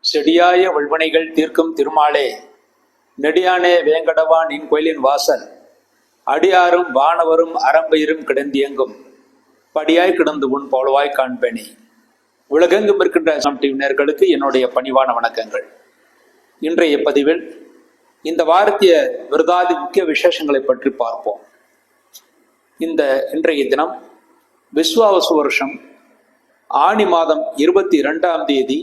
செடியாய வல்வனைகள் தீர்க்கும் திருமாலே, நெடியானே வேங்கடவா நின் கோயிலின் வாசல், அடியாரும் வானவரும் அறம்பயிரும் கிடந்தியங்கும் படியாய் கிடந்து உன் போலவாய் காண்பேனே. உலகெங்கும் இருக்கின்ற டிவினர்களுக்கு என்னுடைய பணிவான வணக்கங்கள். இன்றைய பதிவில் இந்த வாரத்திய விருதாதி முக்கிய விசேஷங்களை பற்றி பார்ப்போம். இன்றைய தினம் விஸ்வாவசு வருஷம் ஆனி மாதம் 22ஆம் தேதி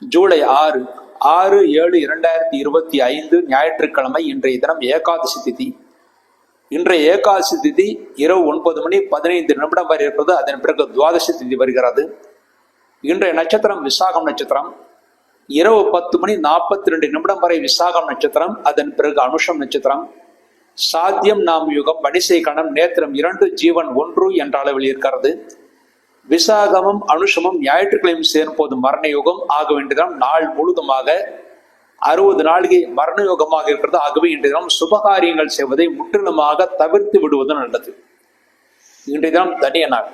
ஜூலை 6/7/2025 ஞாயிற்றுக்கிழமை. இன்றைய தினம் ஏகாதசி திதி. இன்றைய ஏகாதசி திதி இரவு 9:15 வரை இருப்பது. அதன் பிறகு துவாதசி திதி வருகிறது. இன்றைய நட்சத்திரம் விசாகம் நட்சத்திரம். இரவு 10:42 வரை விசாகம் நட்சத்திரம். அதன் பிறகு அனுஷம் நட்சத்திரம். சாத்தியம் நாம் யுகம், வணிசை கணம், நேத்திரம் 2, ஜீவன் 1 என்ற அளவில் இருக்கிறது. விசாகமும் அனுஷமும் ஞாயிற்றுக்கிழமை சேரும்போது மரண யோகம் ஆக வேண்டியதான். நாள் முழுதுமாக 60 நாளிகை மரண யோகமாக இருக்கிறது. ஆகவே இன்றைய தினம் சுபகாரியங்கள் செய்வதை முற்றிலுமாக தவிர்த்து விடுவது நல்லது. இன்றைய தினம் தனிய நாள்.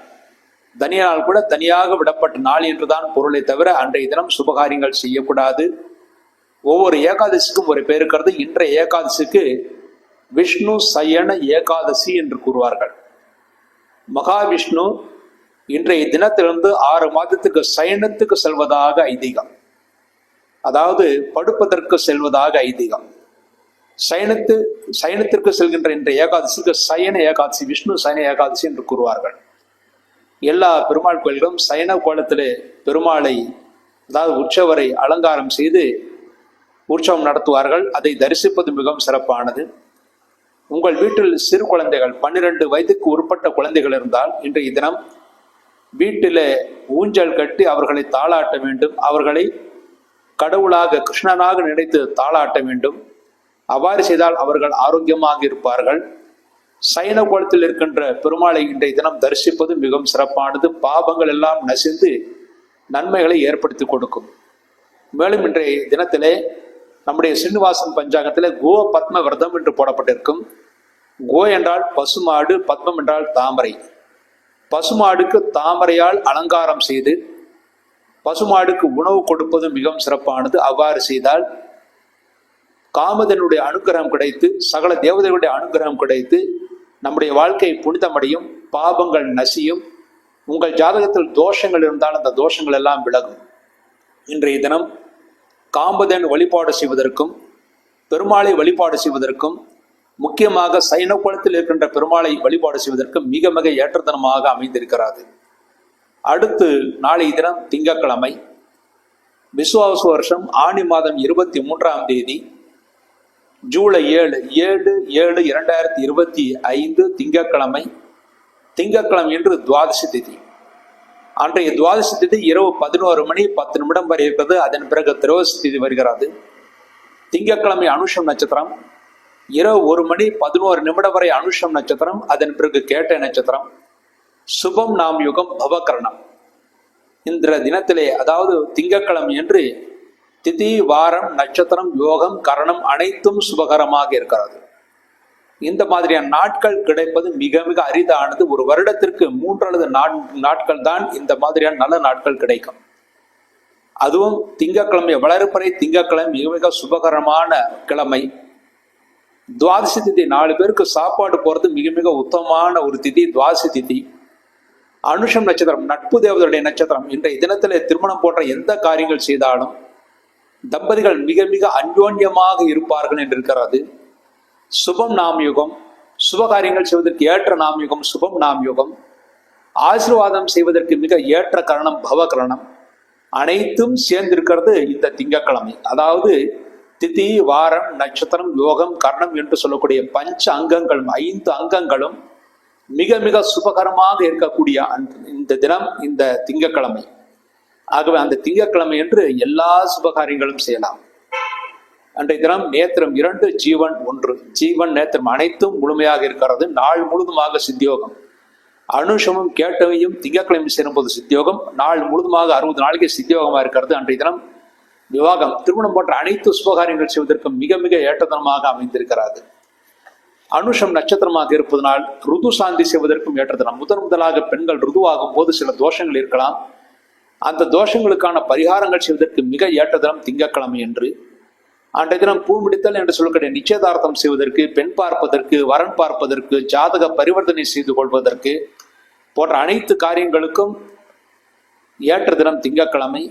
தனிய நாள் கூட தனியாக விடப்பட்ட நாள் என்றுதான் பொருளை தவிர அன்றைய தினம் சுபகாரியங்கள் செய்யக்கூடாது. ஒவ்வொரு ஏகாதசிக்கும் ஒரு பேர் இருக்கிறது. இன்றைய ஏகாதசிக்கு விஷ்ணு சயன ஏகாதசி என்று கூறுவார்கள். மகாவிஷ்ணு இன்றைய தினத்திலிருந்து 6 மாதத்துக்கு சயனத்துக்கு செல்வதாக ஐதீகம். அதாவது படுப்பதற்கு செல்வதாக ஐதீகம். சயனத்திற்கு செல்கின்ற இன்றைய ஏகாதசிக்கு சயன ஏகாதசி, விஷ்ணு சயன ஏகாதசி என்று கூறுவார்கள். எல்லா பெருமாள் கோயில்களும் சயன கோலத்திலே பெருமாளை, அதாவது உற்சவரை அலங்காரம் செய்து உற்சவம் நடத்துவார்கள். அதை தரிசிப்பது மிகவும் சிறப்பானது. உங்கள் வீட்டில் சிறு குழந்தைகள் 12 வயதுக்கு உட்பட்ட குழந்தைகள் இருந்தால் இன்றைய தினம் வீட்டிலே ஊஞ்சல் கட்டி அவர்களை தாளாட்ட வேண்டும். அவர்களை கடவுளாக, கிருஷ்ணனாக நினைத்து தாளாட்ட வேண்டும். அவ்வாறு செய்தால் அவர்கள் ஆரோக்கியமாக இருப்பார்கள். சைன கோலத்தில் இருக்கின்ற பெருமாளை இன்றைய தினம் தரிசிப்பது மிகவும் சிறப்பானது. பாபங்கள் எல்லாம் நசிந்து நன்மைகளை ஏற்படுத்தி கொடுக்கும். மேலும் இன்றைய தினத்திலே நம்முடைய சீனிவாசன் பஞ்சாங்கத்திலே கோ பத்ம விரதம் என்று போடப்பட்டிருக்கும். கோ என்றால் பசுமாடு, பத்மம் என்றால் தாமரை. பசுமாடுக்கு தாமரையால் அலங்காரம் செய்து பசுமாடுக்கு உணவு கொடுப்பது மிகவும் சிறப்பானது. அவ்வாறு செய்தால் காமதனுடைய அனுகிரகம் கிடைத்து, சகல தேவதைகளுடைய அனுகிரகம் கிடைத்து நம்முடைய வாழ்க்கை புனிதமடையும், பாபங்கள் நசியும். உங்கள் ஜாதகத்தில் தோஷங்கள் இருந்தால் அந்த தோஷங்கள் எல்லாம் விலகும். இன்றைய தினம் காமதன் வழிபாடு செய்வதற்கும் பெருமாளை வழிபாடு செய்வதற்கும், முக்கியமாக சைன குலத்தில் இருக்கின்ற பெருமாளை வழிபாடு செய்வதற்கும் மிக மிக ஏற்றத்தனமாக அமைந்திருக்கிறது. அடுத்து நாளைய தினம் திங்கட்கிழமை, விஸ்வாவசு வருஷம் ஆனி மாதம் 23ஆம் தேதி ஜூலை 7/7/2025 திங்கட்கிழமை. திங்கட்கிழமை என்று துவாதசி திதி. அன்றைய துவாதசி திதி இரவு 11:10 வரை இருக்கிறது. அதன் பிறகு திரோதசி திதி வருகிறது. திங்கட்கிழமை அனுஷம் நட்சத்திரம். இரவு 1:11 வரை அனுஷம் நட்சத்திரம். அதன் பிறகு கேட்டை நட்சத்திரம். சுபம் நாம் யுகம் பவகரணம். இந்த தினத்திலே, அதாவது திங்கட்கிழமை என்று திதி, வாரம், நட்சத்திரம், யோகம், கரணம் அனைத்தும் சுபகரமாக இருக்கிறது. இந்த மாதிரியான நாட்கள் கிடைப்பது மிக மிக அரிதானது. ஒரு வருடத்திற்கு 3 அல்லது 4 நாட்கள் தான் இந்த மாதிரியான நல்ல நாட்கள் கிடைக்கும். அதுவும் திங்கட்கிழமை, வளர்ப்பறை திங்கட்கிழமை மிக மிக சுபகரமான கிழமை. துவாதசி திதி 4 பேருக்கு சாப்பாடு போறது மிக மிக உத்தமமான ஒரு திதி துவாதசி திதி. அனுஷம் நட்சத்திரம், நட்பு தேவதையுடைய நட்சத்திரம். இன்றைய தினத்திலே திருமணம் போன்ற எந்த காரியங்கள் செய்தாலும் தம்பதிகள் மிக மிக அன்யோன்யமாக இருப்பார்கள் என்று இருக்கிறது. சுபம் நாம் யுகம், சுபகாரியங்கள் செய்வதற்கு ஏற்ற நாம் யுகம் சுபம் நாம் யுகம். ஆசீர்வாதம் செய்வதற்கு மிக ஏற்ற கரணம் பவகரணம். அனைத்தும் சேர்ந்திருக்கிறது இந்த திங்கட்கிழமை. அதாவது திதி, வாரம், நட்சத்திரம், யோகம், கர்ணம் என்று சொல்லக்கூடிய 5 அங்கங்களும் 5 அங்கங்களும் மிக மிக சுபகரமாக இருக்கக்கூடிய இந்த தினம் இந்த திங்கட்கிழமை. ஆகவே அந்த திங்கட்கிழமை என்று எல்லா சுபகாரியங்களும் செய்யலாம். அன்றைய தினம் நேத்திரம் 2, ஜீவன் 1. ஜீவன் நேத்திரம் அனைத்தும் முழுமையாக இருக்கிறது. நாள் முழுதுமாக சித்தியோகம். அனுஷமும் கேட்டவையும் திங்கட்கிழமை சேரும்போது சித்தியோகம். நாள் முழுதுமாக 60 நாளைக்கு சித்தியோகமாக இருக்கிறது. அன்றைய தினம் விவாகம், திருமணம் போன்ற அனைத்து சுபகாரியங்கள் செய்வதற்கு மிக மிக ஏற்றதனமாக அமைந்திருக்கிறது. அனுஷம் நட்சத்திரமாக இருப்பதனால் ருது சாந்தி செய்வதற்கும் ஏற்றதனம். முதலாக பெண்கள் ருதுவாகும் போது சில தோஷங்கள் இருக்கலாம். அந்த தோஷங்களுக்கான பரிகாரங்கள் செய்வதற்கு மிக ஏற்ற தினம் திங்கட்கிழமை என்று. அன்றைய தினம் பூமிடித்தல் என்று சொல்லக்கூடிய நிச்சயதார்த்தம் செய்வதற்கு, பெண் பார்ப்பதற்கு, வரன் பார்ப்பதற்கு, ஜாதக பரிவர்த்தனை செய்து கொள்வதற்கு போன்ற அனைத்து காரியங்களுக்கும் ஏற்ற தினம் திங்கட்கிழமை.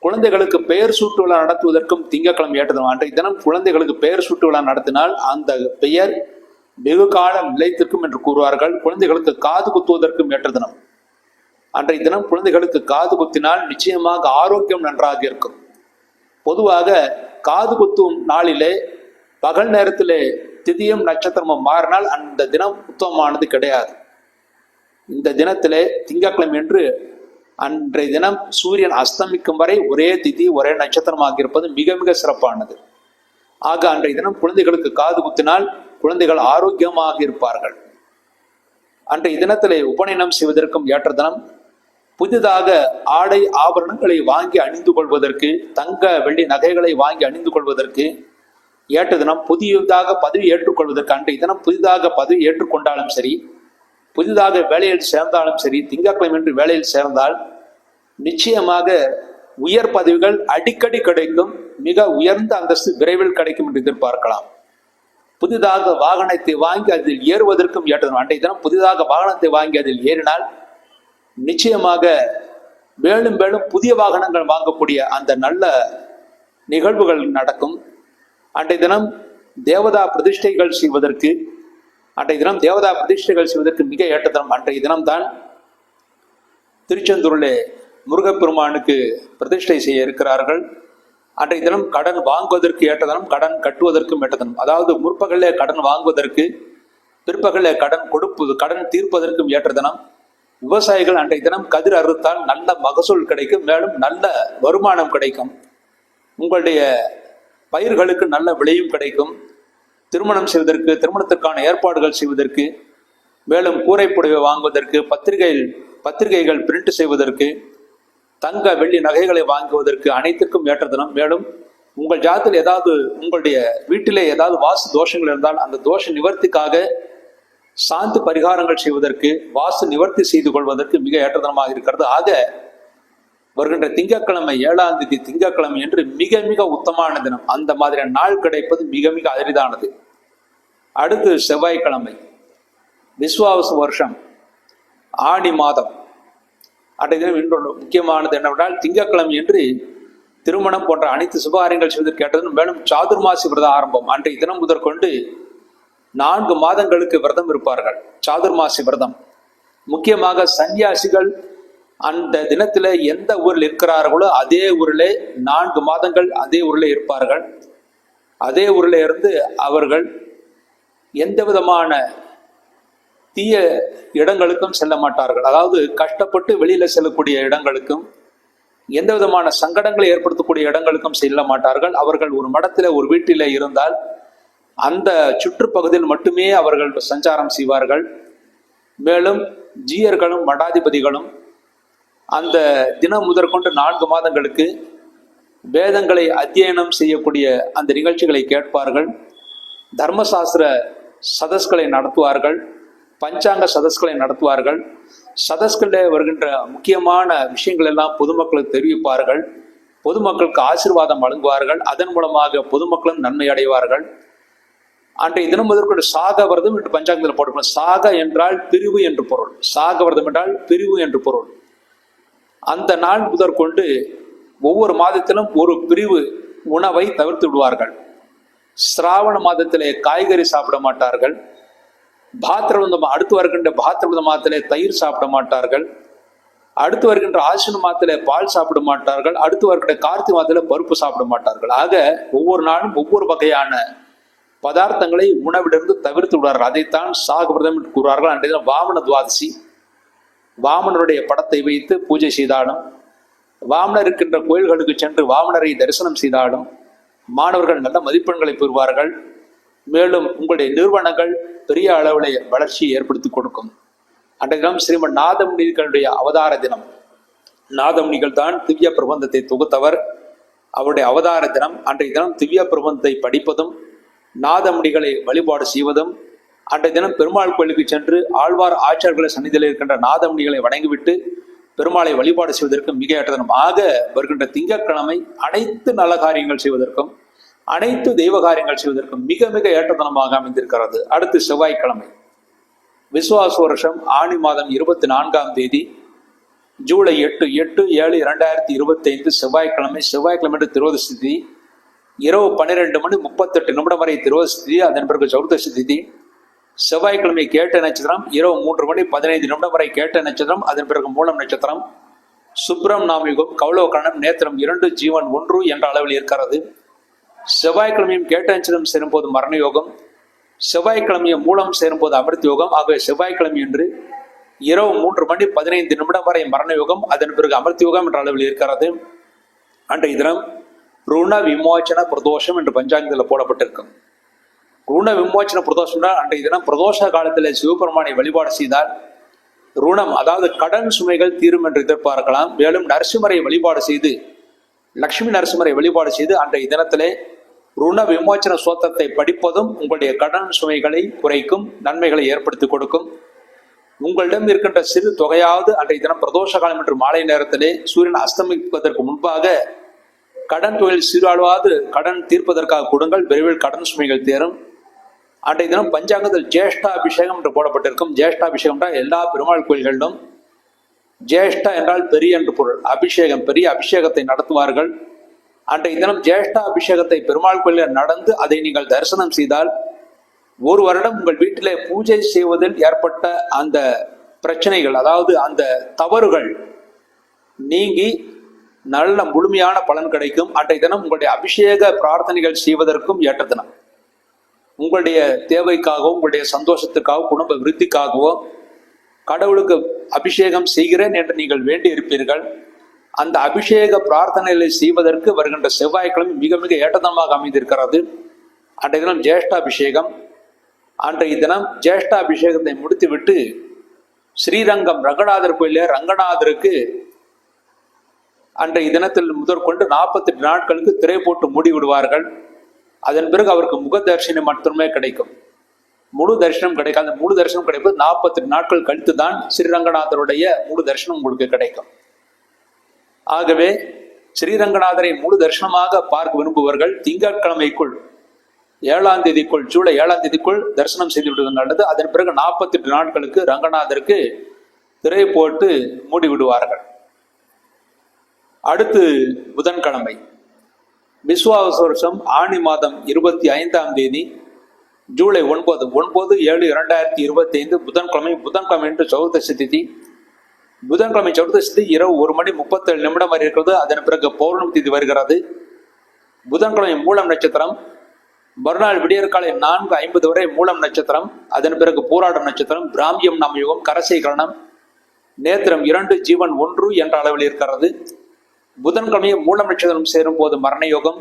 குழந்தைகளுக்கு பெயர் சூட்டு விழா நடத்துவதற்கும் திங்கட்கிழமை ஏற்ற தினம். அன்றைய தினம் குழந்தைகளுக்கு பெயர் சூட்டு விழா நடத்தினால் அந்த பெயர் வெகு காலம் நிலைத்திருக்கும் என்று கூறுவார்கள். குழந்தைகளுக்கு காது குத்துவதற்கும் ஏற்ற தினம். அன்றைய தினம் குழந்தைகளுக்கு காது குத்தினால் நிச்சயமாக ஆரோக்கியம் நன்றாக இருக்கும். பொதுவாக காது குத்தும் நாளிலே பகல் நேரத்திலே திதியும் நட்சத்திரமும் மாறினால் அந்த தினம் உத்தமமானது கிடையாது. இந்த தினத்திலே திங்கட்கிழமை என்று அன்றைய தினம் சூரியன் அஸ்தமிக்கும் வரை ஒரே திதி ஒரே நட்சத்திரமாக இருப்பது மிக மிக சிறப்பானது. ஆக அன்றைய தினம் குழந்தைகளுக்கு காது குத்தினால் குழந்தைகள் ஆரோக்கியமாக இருப்பார்கள். அன்றைய தினத்திலே உபநயனம் செய்வதற்கும் ஏற்ற தினம். புதிதாக ஆடை ஆபரணங்களை வாங்கி அணிந்து கொள்வதற்கு, தங்க வெள்ளி நகைகளை வாங்கி அணிந்து கொள்வதற்கு ஏற்ற தினம். புதியதாக பதவி ஏற்றுக்கொள்வதற்கு அன்றைய தினம் புதிதாக பதவி ஏற்றுக்கொண்டாலும் சரி, புதிதாக வேலையில் சேர்ந்தாலும் சரி, திங்கட்கிழமை என்று வேலையில் சேர்ந்தால் நிச்சயமாக உயர் பதவிகள் அடிக்கடி கிடைக்கும். மிக உயர்ந்த அந்தஸ்து விரைவில் கிடைக்கும் என்று எதிர்பார்க்கலாம். புதிதாக வாகனத்தை வாங்கி அதில் ஏறுவதற்கும் ஏற்ற தினம். அன்றைய தினம் புதிதாக வாகனத்தை வாங்கி அதில் ஏறினால் நிச்சயமாக மேலும் மேலும் புதிய வாகனங்கள் வாங்கக்கூடிய அந்த நல்ல நிகழ்வுகள் நடக்கும். அன்றைய தினம் தேவதா பிரதிஷ்டைகள் செய்வதற்கு மிக ஏற்ற தினம். அன்றைய தினம்தான் திருச்செந்தூரிலே முருகப்பெருமானுக்கு பிரதிஷ்டை செய்ய இருக்கிறார்கள். அன்றைய தினம் கடன் வாங்குவதற்கு ஏற்ற தினம், கடன் கட்டுவதற்கும் ஏற்ற தினம். அதாவது முற்பகலே கடன் வாங்குவதற்கு, பிற்பகலே கடன் தீர்ப்பதற்கும் ஏற்ற தினம். விவசாயிகள் அன்றைய தினம் கதிர் அறுத்தால் நல்ல மகசூல் கிடைக்கும், மேலும் நல்ல வருமானம் கிடைக்கும். உங்களுடைய பயிர்களுக்கு நல்ல விலையும் கிடைக்கும். திருமணம் செய்வதற்கு, திருமணத்திற்கான ஏற்பாடுகள் செய்வதற்கு, மேலும் கூரை புடவை வாங்குவதற்கு, பத்திரிகைகள் பிரிண்ட் செய்வதற்கு, தங்க வெள்ளி நகைகளை வாங்குவதற்கு அனைத்திற்கும் ஏற்ற தினம். மேலும் உங்கள் ஜாதத்தில் ஏதாவது, உங்களுடைய வீட்டிலே ஏதாவது வாஸ்து தோஷங்கள் இருந்தால் அந்த தோஷ நிவர்த்திக்காக சாந்தி பரிகாரங்கள் செய்வதற்கு, வாஸ்து நிவர்த்தி செய்து கொள்வதற்கு மிக ஏற்ற தினமாக இருக்கிறது. ஆக வருகின்ற திங்கட்கிழமை 7ஆம் தேதி திங்கட்கிழமை என்று மிக மிக உத்தமமான தினம். அந்த மாதிரியான நாள் கிடைப்பது மிக மிக அரிதானது. அடுத்து செவ்வாய்க்கிழமை, விஸ்வாவசு வருஷம், ஆடி மாதம். அன்றைய தினம் இன்னொன்று முக்கியமானது என்னவென்றால், திங்கட்கிழமை என்று திருமணம் போன்ற அனைத்து சுபகாரியங்கள் செய்வதற்கு கேட்டதும், மேலும் சாதுர்மாசி விரதம் ஆரம்பம். அன்றைய தினம் முதற்கொண்டு 4 மாதங்களுக்கு விரதம் இருப்பார்கள். சாதுர்மாசி விரதம். முக்கியமாக சன்னியாசிகள் அந்த தினத்தில எந்த ஊரில் இருக்கிறார்களோ அதே ஊரிலே 4 மாதங்கள் அதே ஊரில் இருப்பார்கள். அதே ஊரில் இருந்து அவர்கள் எந்த விதமான தீய இடங்களுக்கும் செல்ல மாட்டார்கள். அதாவது கஷ்டப்பட்டு வெளியில செல்லக்கூடிய இடங்களுக்கும், எந்த விதமான சங்கடங்களை ஏற்படுத்தக்கூடிய இடங்களுக்கும் செல்ல மாட்டார்கள். அவர்கள் ஒரு மடத்தில, ஒரு வீட்டில இருந்தால் அந்த சுற்றுப்பகுதியில் மட்டுமே அவர்கள் சஞ்சாரம் செய்வார்கள். மேலும் ஜீயர்களும் மடாதிபதிகளும் அந்த தினம் முதற்கொண்டு 4 மாதங்களுக்கு வேதங்களை அத்தியனம் செய்யக்கூடிய அந்த நிகழ்ச்சிகளை கேட்பார்கள். தர்மசாஸ்திர சதஸ்களை நடத்துவார்கள், பஞ்சாங்க சதஸ்களை நடத்துவார்கள். சதஸ்களில் வருகின்ற முக்கியமான விஷயங்கள் எல்லாம் பொதுமக்களுக்கு தெரிவிப்பார்கள். பொதுமக்களுக்கு ஆசீர்வாதம் வழங்குவார்கள். அதன் மூலமாக பொதுமக்களும் நன்மை அடைவார்கள். அன்றைய தினம் முதற்கொண்டு சாக விரதம் என்று பஞ்சாங்கத்தில் போட்டுக்கணும். சாக என்றால் பிரிவு என்று பொருள். சாக விரதம் என்றால் பிரிவு என்று பொருள். அந்த நாள் முதற்கொண்டு ஒவ்வொரு மாதத்திலும் ஒரு பிரிவு உணவை தவிர்த்து விடுவார்கள். சிராவண மாதத்திலே காய்கறி சாப்பிட மாட்டார்கள். அடுத்து வருகின்ற பாத்திரபத மாதத்திலே தயிர் சாப்பிட மாட்டார்கள். அடுத்து வருகின்ற ஆசின மாதத்திலே பால் சாப்பிட மாட்டார்கள். அடுத்து வருகின்ற கார்த்திகை மாதத்திலே பருப்பு சாப்பிட மாட்டார்கள். ஆக ஒவ்வொரு நாளும் ஒவ்வொரு வகையான பதார்த்தங்களை உணவிலிருந்து தவிர்த்து விடுவார்கள். அதைத்தான் சாக விரதம் என்று கூறுவார்கள். அன்றைய வாமன துவாதசி, வாமனருடைய படத்தை வைத்து பூஜை செய்தாலும், வாமனர் இருக்கின்ற கோயில்களுக்கு சென்று வாமனரை தரிசனம் செய்தாலும் மாணவர்கள் நல்ல மதிப்பெண்களை பெறுவார்கள். மேலும் உங்களுடைய நிறுவனங்கள் பெரிய அளவில் வளர்ச்சியை ஏற்படுத்தி கொடுக்கும். அன்றைய தினம் ஸ்ரீமன் நாதமுனிகளுடைய அவதார தினம். நாதமுனிகள் தான் திவ்ய பிரபந்தத்தை தொகுத்தவர். அவருடைய அவதார தினம். அன்றைய தினம் திவ்ய பிரபந்தத்தை படிப்பதும், நாதமுனிகளை வழிபாடு செய்வதும், அன்றைய தினம் பெருமாள் கோயிலுக்கு சென்று ஆழ்வார் ஆச்சார்களை சன்னிதியில் இருக்கின்ற நாதமுனிகளை வணங்கிவிட்டு பெருமாளை வழிபாடு செய்வதற்கு மிக ஏற்ற தினம். ஆக வருகின்ற திங்கட்கிழமை அனைத்து நல்ல காரியங்கள் செய்வதற்கும் அனைத்து தெய்வ காரியங்கள் செய்வதற்கும் மிக மிக ஏற்ற தினமாக அமைந்திருக்கிறது. அடுத்து செவ்வாய்க்கிழமை, விசுவாச வருஷம் ஆணி மாதம் 24ஆம் தேதி ஜூலை 8/7/2025 செவ்வாய்க்கிழமை. செவ்வாய்க்கிழமை திருவோதசி திதி, இரவு 12:38 வரை திருவோதசி திதி, அதன் பிறகு சதுர்தசி திதி. செவ்வாய்க்கிழமை கேட்ட நட்சத்திரம், இரவு 3:15 வரை கேட்ட நட்சத்திரம், அதன் பிறகு மூலம் நட்சத்திரம். சுப்ரம் நாமயுகம், கௌளவ கரணம், நேத்திரம் 2, ஜீவன் 1 என்ற அளவில் இருக்கிறது. செவ்வாய்க்கிழமையும் கேட்ட நட்சத்திரம் சேரும்போது மரண யோகம், செவ்வாய்க்கிழமையும் மூலம் சேரும்போது அமிர்த யோகம். ஆகவே செவ்வாய்க்கிழமை என்று இரவு 3:15 வரை மரண யோகம், அதன் பிறகு அமிர்த யோகம் என்ற அளவில் இருக்கிறது. அன்றைய தினம் ருண விமோச்சன பிரதோஷம் என்று பஞ்சாங்கத்தில் போடப்பட்டிருக்கும். ருண விமோச்சன பிரதோஷம் அன்றைய தினம் பிரதோஷ காலத்தில் சிவபெருமானை வழிபாடு செய்தால் ருணம், அதாவது கடன் சுமைகள் தீரும் என்று எதிர்பார்க்கலாம். மேலும் நரசிம்மரை வழிபாடு செய்து, லட்சுமி நரசிம்மரை வழிபாடு செய்து அன்றைய தினத்திலே ருண விமோச்சன சோத்திரத்தை படிப்பதும் உங்களுடைய கடன் சுமைகளை குறைக்கும், நன்மைகளை ஏற்படுத்தி கொடுக்கும். உங்களிடம் இருக்கின்ற சிறு தொகையாவது அன்றைய தினம் பிரதோஷ காலம் என்று மாலை நேரத்திலே சூரியன் அஸ்தமிப்பதற்கு முன்பாக கடன் தொழில் சீராழ்வாது கடன் தீர்ப்பதற்காக கொடுங்கள். விரைவில் கடன் சுமைகள் தேரும். அன்றைய தினம் பஞ்சாங்கத்தில் ஜேஷ்டாபிஷேகம் என்று போடப்பட்டிருக்கும். ஜேஷ்டாபிஷேகம் என்றால் எல்லா பெருமாள் கோயில்களிலும் ஜேஷ்டா என்றால் பெரிய என்று பொருள். அபிஷேகம், பெரிய அபிஷேகத்தை நடத்துவார்கள். அன்றைய தினம் ஜேஷ்டா அபிஷேகத்தை பெருமாள் கோயிலில் நடந்து அதை நீங்கள் தரிசனம் செய்தால் ஒரு வருடம் உங்கள் வீட்டிலே பூஜை செய்வதில் ஏற்பட்ட அந்த பிரச்சனைகள், அதாவது அந்த தவறுகள் நீங்கி நல்ல முழுமையான பலன் கிடைக்கும். அன்றைய தினம் உங்களுடைய அபிஷேக பிரார்த்தனைகள் செய்வதற்கும் ஏற்ற தினம். உங்களுடைய தேவைக்காகவோ, உங்களுடைய சந்தோஷத்துக்காகவோ, குடும்ப விருத்திக்காகவோ கடவுளுக்கு அபிஷேகம் செய்கிறேன் என்று நீங்கள் வேண்டி இருப்பீர்கள். அந்த அபிஷேக பிரார்த்தனைகளை செய்வதற்கு வருகின்ற செவ்வாய்க்கிழமை மிக மிக ஏற்றதனமாக அமைந்திருக்கிறது. அன்றைய தினம் ஜேஷ்டாபிஷேகம். அன்றைய தினம் ஜேஷ்டாபிஷேகத்தை முடித்துவிட்டு ஸ்ரீரங்கம் ரங்கநாதர் கோயிலே ரங்கநாதருக்கு அன்றைய தினத்தில் முதற்கொண்டு 48 நாட்களுக்கு திரை போட்டு மூடி விடுவார்கள். அதன் பிறகு அவருக்கு முக தரிசனம் மட்டுமே கிடைக்கும், முழு தரிசனம் கிடைக்காது. முழு தரிசனம் கிடைப்பது 48 நாட்கள் கழித்து தான் ஸ்ரீரங்கநாதருடைய முழு தரிசனம் உங்களுக்கு கிடைக்கும். ஆகவே ஸ்ரீரங்கநாதரை முழு தரிசனமாக பார்க்க விரும்புவர்கள் திங்கட்கிழமைக்குள் 7ஆம் தேதிக்குள், ஜூலை 7ஆம் தேதிக்குள் தரிசனம் செய்து விடுவது நல்லது. அதன் பிறகு 48 நாட்களுக்கு ரங்கநாதருக்கு திரை போட்டு மூடி விடுவார்கள். அடுத்து புதன்கிழமை, விசுவாச வருஷம் ஆணி மாதம் 25ஆம் தேதி ஜூலை 9/7/2025 புதன்கிழமை. புதன்கிழமை என்று சதுர்தசி திதி. புதன்கிழமை சதுர்தசி திதி இரவு 1:37 வரை இருக்கிறது. அதன் பிறகு பௌர்ணமி திதி வருகிறது. புதன்கிழமை மூலம் நட்சத்திரம். மறுநாள் விடியற்காலை 4:50 வரை மூலம் நட்சத்திரம். அதன் பிறகு போராடும் நட்சத்திரம். பிராமியம் நாமயுகம், கரசை கரணம், நேத்திரம் 2, ஜீவன் 1 என்ற அளவில் இருக்கிறது. புதன்கிழமையும் மூலம் நட்சத்திரம் சேரும் போது மரண யோகம்,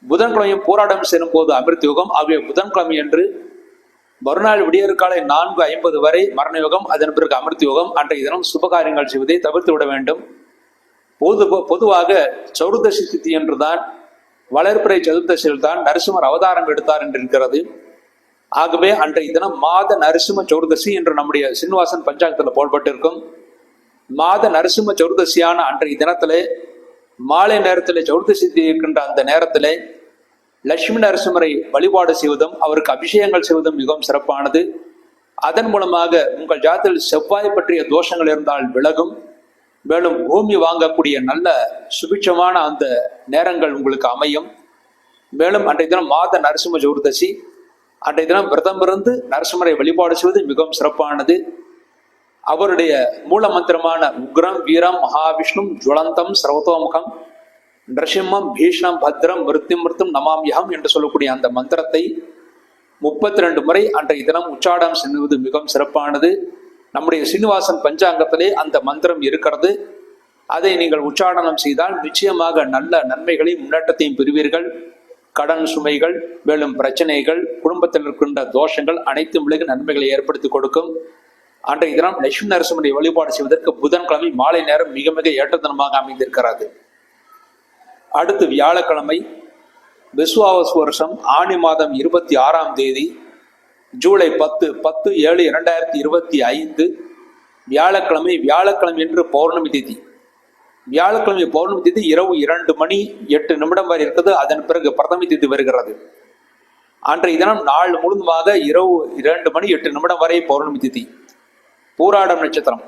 புதன்கிழமையும் போராடம் சேரும் போது அமிர்த யோகம். ஆகிய புதன்கிழமை என்று மறுநாள் விடியற்காலை 4:50 வரை மரண யோகம், அதன் பிறகு அமிர்த யோகம். அன்றைய தினம் சுபகாரியங்கள் செய்வதை தவிர்த்து விட வேண்டும். பொதுவாக சதுர்தசி திதி என்றுதான், வளர்பிறை சதுர்தசியில் தான் நரசிம்மர் அவதாரம் எடுத்தார் என்று இருக்கிறது. ஆகவே அன்றைய தினம் மாத நரசிம்ம சதுர்தசி என்று நம்முடைய சீனிவாசன் பஞ்சாங்கத்தில் போடப்பட்டிருக்கும். மாத நரசிம்ம சதுர்தசியான அன்றைய தினத்திலே மாலை நேரத்திலே சதுர்தசி இருக்கின்ற அந்த நேரத்திலே லட்சுமி நரசிம்மரை வழிபாடு செய்வதும் அவருக்கு அபிஷேகங்கள் செய்வதும் மிகவும் சிறப்பானது. அதன் மூலமாக உங்கள் ஜாதகத்தில் செவ்வாய் பற்றிய தோஷங்கள் இருந்தால் விலகும். மேலும் பூமி வாங்கக்கூடிய நல்ல சுபிட்சமான அந்த நேரங்கள் உங்களுக்கு அமையும். மேலும் அன்றைய தினம் மாத நரசிம்ம சதுர்தசி. அன்றைய தினம் விரதம் இருந்து நரசிம்மரை வழிபாடு செய்வது மிகவும் சிறப்பானது. அவருடைய மூல மந்திரமான உக்ரம் வீரம் மகாவிஷ்ணு ஜுவலந்தம் சர்வதோமுகம் நரசிம்மம் பீஷ்ணம் பத்ரம் மிருத்யும் நமாம்யகம் என்று சொல்லக்கூடிய அந்த மந்திரத்தை 32 முறை அன்றைய தினம் உச்சாடம் செய்வது மிகவும் சிறப்பானது. நம்முடைய சீனிவாசன் பஞ்சாங்கத்திலே அந்த மந்திரம் இருக்கிறது. அதை நீங்கள் உச்சாடனம் செய்தால் நிச்சயமாக நல்ல நன்மைகளையும் முன்னேற்றத்தையும் பெறுவீர்கள். கடன் சுமைகள், மேலும் பிரச்சனைகள், குடும்பத்தில் இருக்கின்ற தோஷங்கள் அனைத்தும் விலகி நன்மைகளை ஏற்படுத்தி கொடுக்கும். அன்றைய தினம் லட்சுமி நரசிம்மரை வழிபாடு செய்வதற்கு புதன்கிழமை மாலை நேரம் மிக மிக ஏற்றதனமாக அமைந்திருக்கிறது. அடுத்து வியாழக்கிழமை, விசுவாவசு வருஷம் ஆணி மாதம் 26ஆம் தேதி ஜூலை 10/7/2025 வியாழக்கிழமை என்று பௌர்ணமி திதி. வியாழக்கிழமை பௌர்ணமி திதி இரவு 2:08 வரை இருக்குது. அதன் பிறகு பிரதமி திதி வருகிறது. அன்றைய தினம் நாள் முழுவதுமாக இரவு 2:08 வரை பௌர்ணமி திதி. பூராடம் நட்சத்திரம்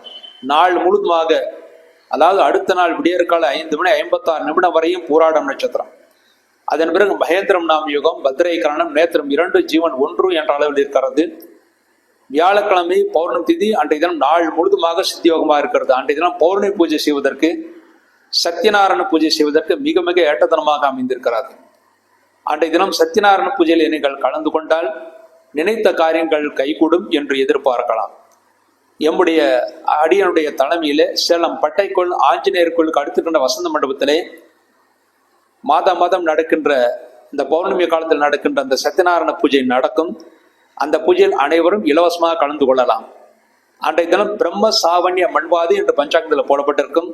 நாள் முழுவதுமாக, அதாவது அடுத்த நாள் விடியற்கால 5:56 வரையும் பூராடம் நட்சத்திரம். அதன் பிறகு மகேந்திரம் நாம யுகம், பத்ரை கரணம், நேத்திரம் 2, ஜீவன் 1 என்ற அளவில் இருக்கிறது. வியாழக்கிழமை பௌர்ணமி திதி. அன்றைய தினம் நாள் முழுதுமாக சித்தியோகமாக இருக்கிறது. அன்றைய தினம் பௌர்ணமி பூஜை செய்வதற்கு, சத்யநாராயண பூஜை செய்வதற்கு மிக மிக ஏற்றதனமாக அமைந்திருக்கிறது. அன்றைய தினம் சத்யநாராயண பூஜையில் நீங்கள் கலந்து கொண்டால் நினைத்த காரியங்கள் கைகூடும் என்று எதிர்பார்க்கலாம். எம்முடைய அடியனுடைய தலைமையிலே சேலம் பட்டைக்கோள் ஆஞ்சநேயர் கோயிலுக்கு அடுத்துக்கின்ற வசந்த மண்டபத்திலே மாதம் நடக்கின்ற இந்த பௌர்ணமி காலத்தில் நடக்கின்ற அந்த சத்யநாராயண பூஜை நடக்கும். அந்த பூஜையில் அனைவரும் இலவசமாக கலந்து கொள்ளலாம். அன்றைய தினம் பிரம்ம சாவண்ய மண்வாதி என்று பஞ்சாங்கத்தில் போடப்பட்டிருக்கும்.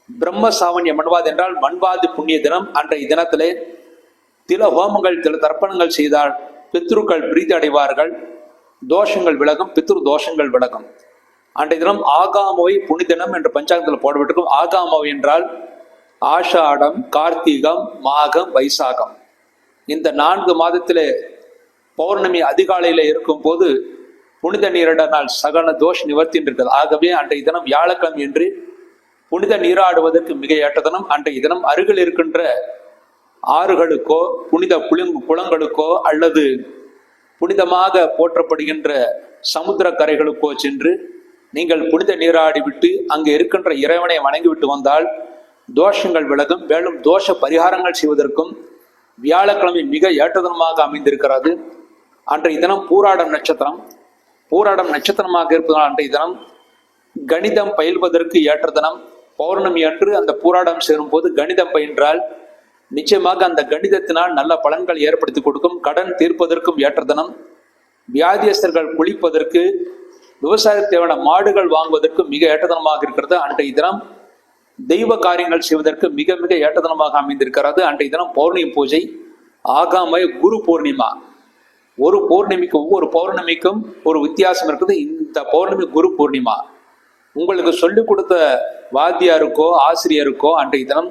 பிரம்ம சாவண்ய மண்வாதி என்றால் மண்வாதி புண்ணிய தினம். அன்றைய தினத்திலே தில ஹோமங்கள், தில தர்ப்பணங்கள் செய்தால் பித்ருக்கள் பிரீதி அடைவார்கள், தோஷங்கள் விலகும், பித்ரு தோஷங்கள் விலகும். அன்றைய தினம் ஆகாமவை புனிதினம் என்று பஞ்சாங்கத்தில் போடப்பட்டிருக்கும். ஆகாமவை என்றால் ஆஷாடம், கார்த்திகம், மாகம், வைசாகம். இந்த 4 மாதத்திலே பௌர்ணமி அதிகாலையில இருக்கும் போது புனித நீராடினால் சகல தோஷ நிவர்த்தி இருக்கிறது. ஆகவே அன்றைய தினம் வியாழக்கிழமை என்று புனித நீராடுவதற்கு மிக ஏற்ற தினம். அன்றைய தினம் அருகில் இருக்கின்ற ஆறுகளுக்கோ புனித குளங்களுக்கோ அல்லது புனிதமாக போற்றப்படுகின்ற சமுத்திர கரைகளுக்கோ சென்று நீங்கள் புனித நீராடி விட்டு அங்கே இருக்கின்ற இறைவனை வணங்கிவிட்டு வந்தால் தோஷங்கள் விலகும். மேலும் தோஷ பரிகாரங்கள் செய்வதற்கும் வியாழக்கிழமை மிக ஏற்றதனமாக அமைந்திருக்கிறது. அன்றைய தினம் பூராடம் நட்சத்திரம். பூராடம் நட்சத்திரமாக இருப்பதால் அன்றைய தினம் கணிதம் பயில்வதற்கு ஏற்ற தினம். பௌர்ணமி அன்று அந்த பூராடம் சேரும் போது கணிதம் பயின்றால் நிச்சயமாக அந்த கணிதத்தினால் நல்ல பலன்கள் ஏற்படுத்தி கொடுக்கும். கடன் தீர்ப்பதற்கும் ஏற்ற தினம். வியாதியஸ்தர்கள் குளிப்பதற்கு, விவசாயத்தை தேவையான மாடுகள் வாங்குவதற்கு மிக ஏற்றதனமாக இருக்கிறது. அன்றைய தினம் தெய்வ காரியங்கள் செய்வதற்கு மிக மிக ஏற்றதனமாக அமைந்திருக்கிறது. அன்றைய தினம் பௌர்ணமி பூஜை. ஆகாமை குரு பூர்ணிமா. ஒவ்வொரு பௌர்ணமிக்கும் ஒரு வித்தியாசம் இருக்குது. இந்த பௌர்ணமி குரு பூர்ணிமா. உங்களுக்கு சொல்லிக் கொடுத்த வாத்தியாருக்கோ ஆசிரியருக்கோ அன்றைய தினம்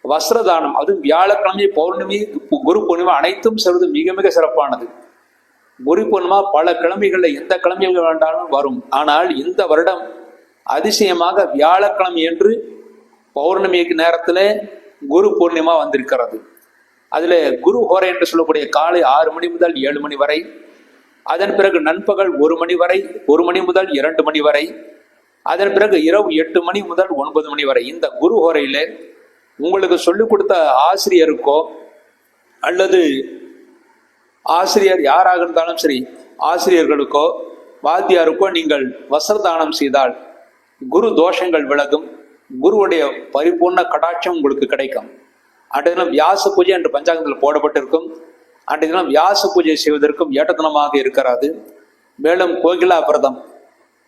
வஸ்திரதானம், அதுவும் வியாழக்கிழமை பௌர்ணமி குரு பூர்ணிமா அனைத்தும் செல்வது மிக மிக சிறப்பானது. குரு பூர்ணிமா பல கிழமைகளில் எந்த கிழமைகள் வேண்டாலும் வரும். ஆனால் இந்த வருடம் அதிசயமாக வியாழக்கிழமை என்று பௌர்ணமிக்கு நேரத்தில் குரு பூர்ணிமா வந்திருக்கிறது. அதில் குரு ஹோரை என்று சொல்லக்கூடிய காலை 6 மணி முதல் 7 மணி வரை, அதன் பிறகு நண்பகல் 1 மணி வரை, 1 மணி முதல் 2 மணி வரை, அதன் பிறகு இரவு 8 மணி முதல் 9 மணி வரை. இந்த குரு ஹோரையில் உங்களுக்கு சொல்லிக் கொடுத்த ஆசிரியருக்கோ அல்லது ஆசிரியர் யாராக இருந்தாலும் சரி, ஆசிரியர்களுக்கோ வாத்தியாருக்கோ நீங்கள் வஸ்திரதானம் செய்தால் குரு தோஷங்கள் விலகும். குருவுடைய பரிபூர்ண கடாட்சம் உங்களுக்கு கிடைக்கும். அன்றைய தினம் வியாச பூஜை என்று பஞ்சாங்கத்தில் போடப்பட்டிருக்கும். அன்றைய தினம் வியாச பூஜை செய்வதற்கும் ஏற்றதனமாக இருக்கிறது. மேலும் கோகிலா விரதம்.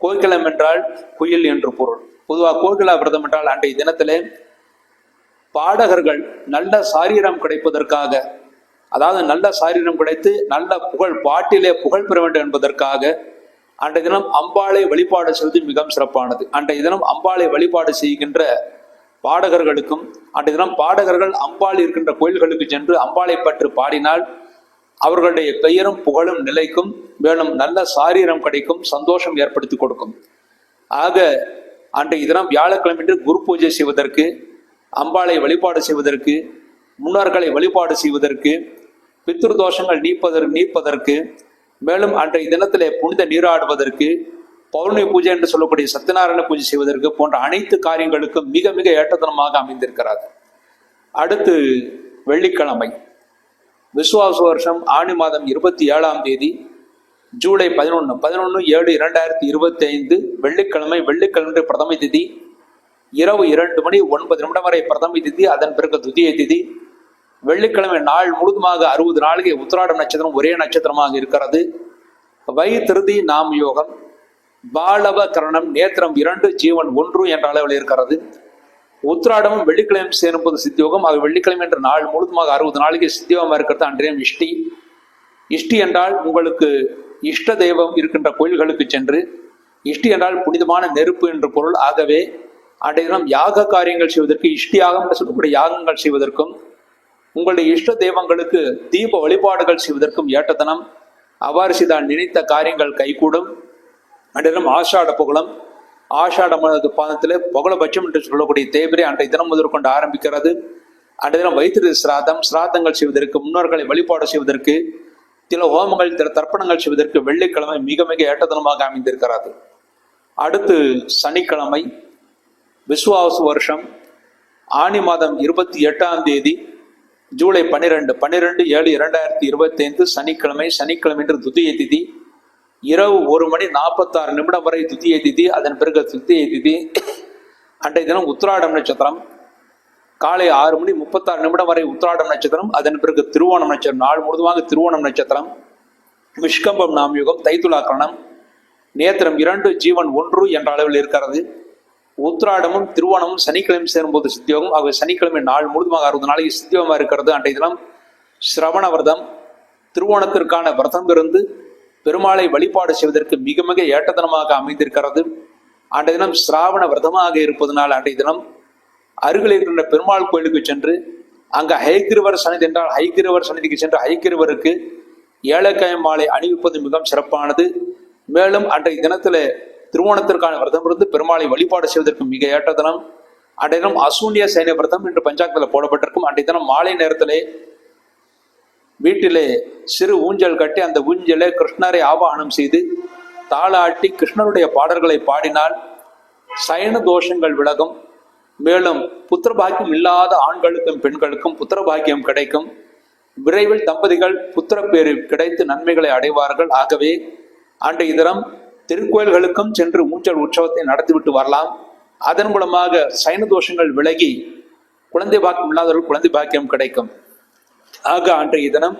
கோகிலம் என்றால் குயில் என்று பொருள். பொதுவாக கோகிலா விரதம் என்றால் அன்றைய தினத்திலே பாடகர்கள் நல்ல சாரீரம் கிடைப்பதற்காக, அதாவது நல்ல சாரீரம் கிடைத்து நல்ல புகழ், பாட்டிலே புகழ் பெற வேண்டும் என்பதற்காக அன்றைய தினம் அம்பாளை வழிபாடு செய்வது மிகவும் சிறப்பானது. அன்றைய தினம் அம்பாளை வழிபாடு செய்கின்ற பாடகர்களுக்கும், அன்றைய தினம் பாடகர்கள் அம்பாள் இருக்கின்ற கோயில்களுக்கு சென்று அம்பாளை பற்றி பாடினால் அவர்களுடைய பெயரும் புகழும் நிலைக்கும். மேலும் நல்ல சாரீரம் கிடைக்கும், சந்தோஷம் ஏற்படுத்தி கொடுக்கும். ஆக அன்றைய தினம் வியாழக்கிழமை என்று குரு பூஜை செய்வதற்கு, அம்பாளை வழிபாடு செய்வதற்கு, முன்னோர்களை வழிபாடு செய்வதற்கு, பித்ரு தோஷங்கள் நீப்பதற்கு, மேலும் அன்றைய தினத்திலே புனித நீராடுவதற்கு, பௌர்ணமி பூஜை என்று சொல்லக்கூடிய சத்யநாராயண பூஜை செய்வதற்கு போன்ற அனைத்து காரியங்களுக்கும் மிக மிக ஏற்றதனமாக அமைந்திருக்கிறது. அடுத்து வெள்ளிக்கிழமை. விசுவாச வருஷம் ஆணி மாதம் 27ஆம் தேதி ஜூலை 11/11/2025 வெள்ளிக்கிழமை. வெள்ளிக்கிழமை பிரதம திதி. இரவு 2:09 வரை பிரதம திதி. அதன் பிறகு துதிய திதி. வெள்ளிக்கிழமை நாள் முழுதுமாக 60 நாளைக்கு உத்திராட நட்சத்திரம் ஒரே நட்சத்திரமாக இருக்கிறது. வை திருதி நாம் யோகம். பாலவ கரணம், நேத்திரம் 2, ஜீவன் 1 என்ற அளவில் இருக்கிறது. உத்திராடமும் வெள்ளிக்கிழமை சேரும்போது சித்தியோகம். அது வெள்ளிக்கிழமை என்ற நாள் முழுதுமாக 60 நாளைக்கு சித்தியோகமாக இருக்கிறது. அன்றையம் இஷ்டி. இஷ்டி என்றால் உங்களுக்கு இஷ்ட தெய்வம் இருக்கின்ற கோயில்களுக்கு சென்று இஷ்டி என்றால் புனிதமான நெருப்பு என்று பொருள். ஆகவே அன்றைய தினம் யாக காரியங்கள் செய்வதற்கு, இஷ்டியாகம் என்று சொல்லக்கூடிய யாகங்கள் செய்வதற்கும், உங்களுடைய இஷ்ட தெய்வங்களுக்கு தீப வழிபாடுகள் செய்வதற்கும் ஏற்ற தினம். அவ்வாறு செய்தால் நினைத்த காரியங்கள் கைகூடும். அன்றைய தினம் ஆஷாட புகழம், ஆஷாட பாதத்தில் புகழபட்சம் என்று சொல்லக்கூடிய தேவரே அன்றைய தினம் முதற்கொண்டு ஆரம்பிக்கிறது. அன்றைய தினம் வைத்திரு சிராதம், சிராதங்கள் செய்வதற்கு, முன்னோர்களை வழிபாடு செய்வதற்கு, சில ஹோமங்கள், சில தர்ப்பணங்கள் செய்வதற்கு வெள்ளிக்கிழமை மிக மிக ஏற்ற தினமாக அமைந்திருக்கிறது. அடுத்து சனிக்கிழமை, விசுவாச வருஷம் ஆனி மாதம் 28ஆம் தேதி, ஜூலை 12/12/7/2025 சனிக்கிழமை. சனிக்கிழமை என்று துதிய திதி. இரவு 1:46 வரை துதிய திதி. அதன் பிறகு துதிய திதி. அன்றைய தினம் உத்திராடம் நட்சத்திரம். காலை 6:36 வரை உத்திராடம் நட்சத்திரம். அதன் பிறகு திருவோணம் நட்சத்திரம். நாள் முழுவதுமாக திருவோணம் நட்சத்திரம். விஷ்கம்பம் நாமயுகம், தைத்துலாக்கரணம். நேத்திரம் 2, ஜீவன் 1 என்ற அளவில் இருக்கிறது. உத்திராடமும் திருவோணமும் சனிக்கிழமை சேரும்போது சித்தியோகம். ஆகவே சனிக்கிழமை நாள் முழுவதுமாக 60 நாளைக்கு சித்தியோகமாக இருக்கிறது. அன்றைய தினம் சிரவண விரதம், திருவோணத்திற்கான விரதம் இருந்து பெருமாளை வழிபாடு செய்வதற்கு மிக மிக ஏற்ற தினமாக அமைந்திருக்கிறது. அன்றைய தினம் சிராவண விரதமாக இருப்பதனால் அன்றைய தினம் அருகில் இருக்கின்ற பெருமாள் கோயிலுக்கு சென்று, அங்கு ஹைகிருவர் சன்னிதி என்றால் ஹைகிருவர் சன்னிதிக்கு சென்று ஹைகிருவருக்கு ஏலக்காய் மாலை அணிவிப்பது மிகவும் சிறப்பானது. மேலும் அன்றைய தினத்தில் திருவோணத்திற்கான விரதம் இருந்து பெருமாளை வழிபாடு செய்வதற்கு மிக ஏற்ற தினம். அன்றைய தினம் அசூன்ய சைன விரதம் என்று பஞ்சாங்கத்தில் போடப்பட்டிருக்கும். அன்றைய தினம் மாலை நேரத்திலே வீட்டிலே சிறு ஊஞ்சல் கட்டி அந்த ஊஞ்சலை கிருஷ்ணரை ஆவாகனம் செய்து தாளாட்டி கிருஷ்ணருடைய பாடல்களை பாடினால் சயன தோஷங்கள் விலகும். மேலும் புத்திர பாக்கியம் இல்லாத ஆண்களுக்கும் பெண்களுக்கும் புத்திர பாக்கியம் கிடைக்கும். விரைவில் தம்பதிகள் புத்திர பேரு கிடைத்து நன்மைகளை அடைவார்கள். ஆகவே அன்றைய தினம் திருக்கோயில்களுக்கும் சென்று ஊஞ்சல் உற்சவத்தை நடத்திவிட்டு வரலாம். அதன் மூலமாக சைன தோஷங்கள் விலகி குழந்தை பாக்கியம் இல்லாதவர்கள் குழந்தை பாக்கியம் கிடைக்கும். ஆக அன்றைய தினம்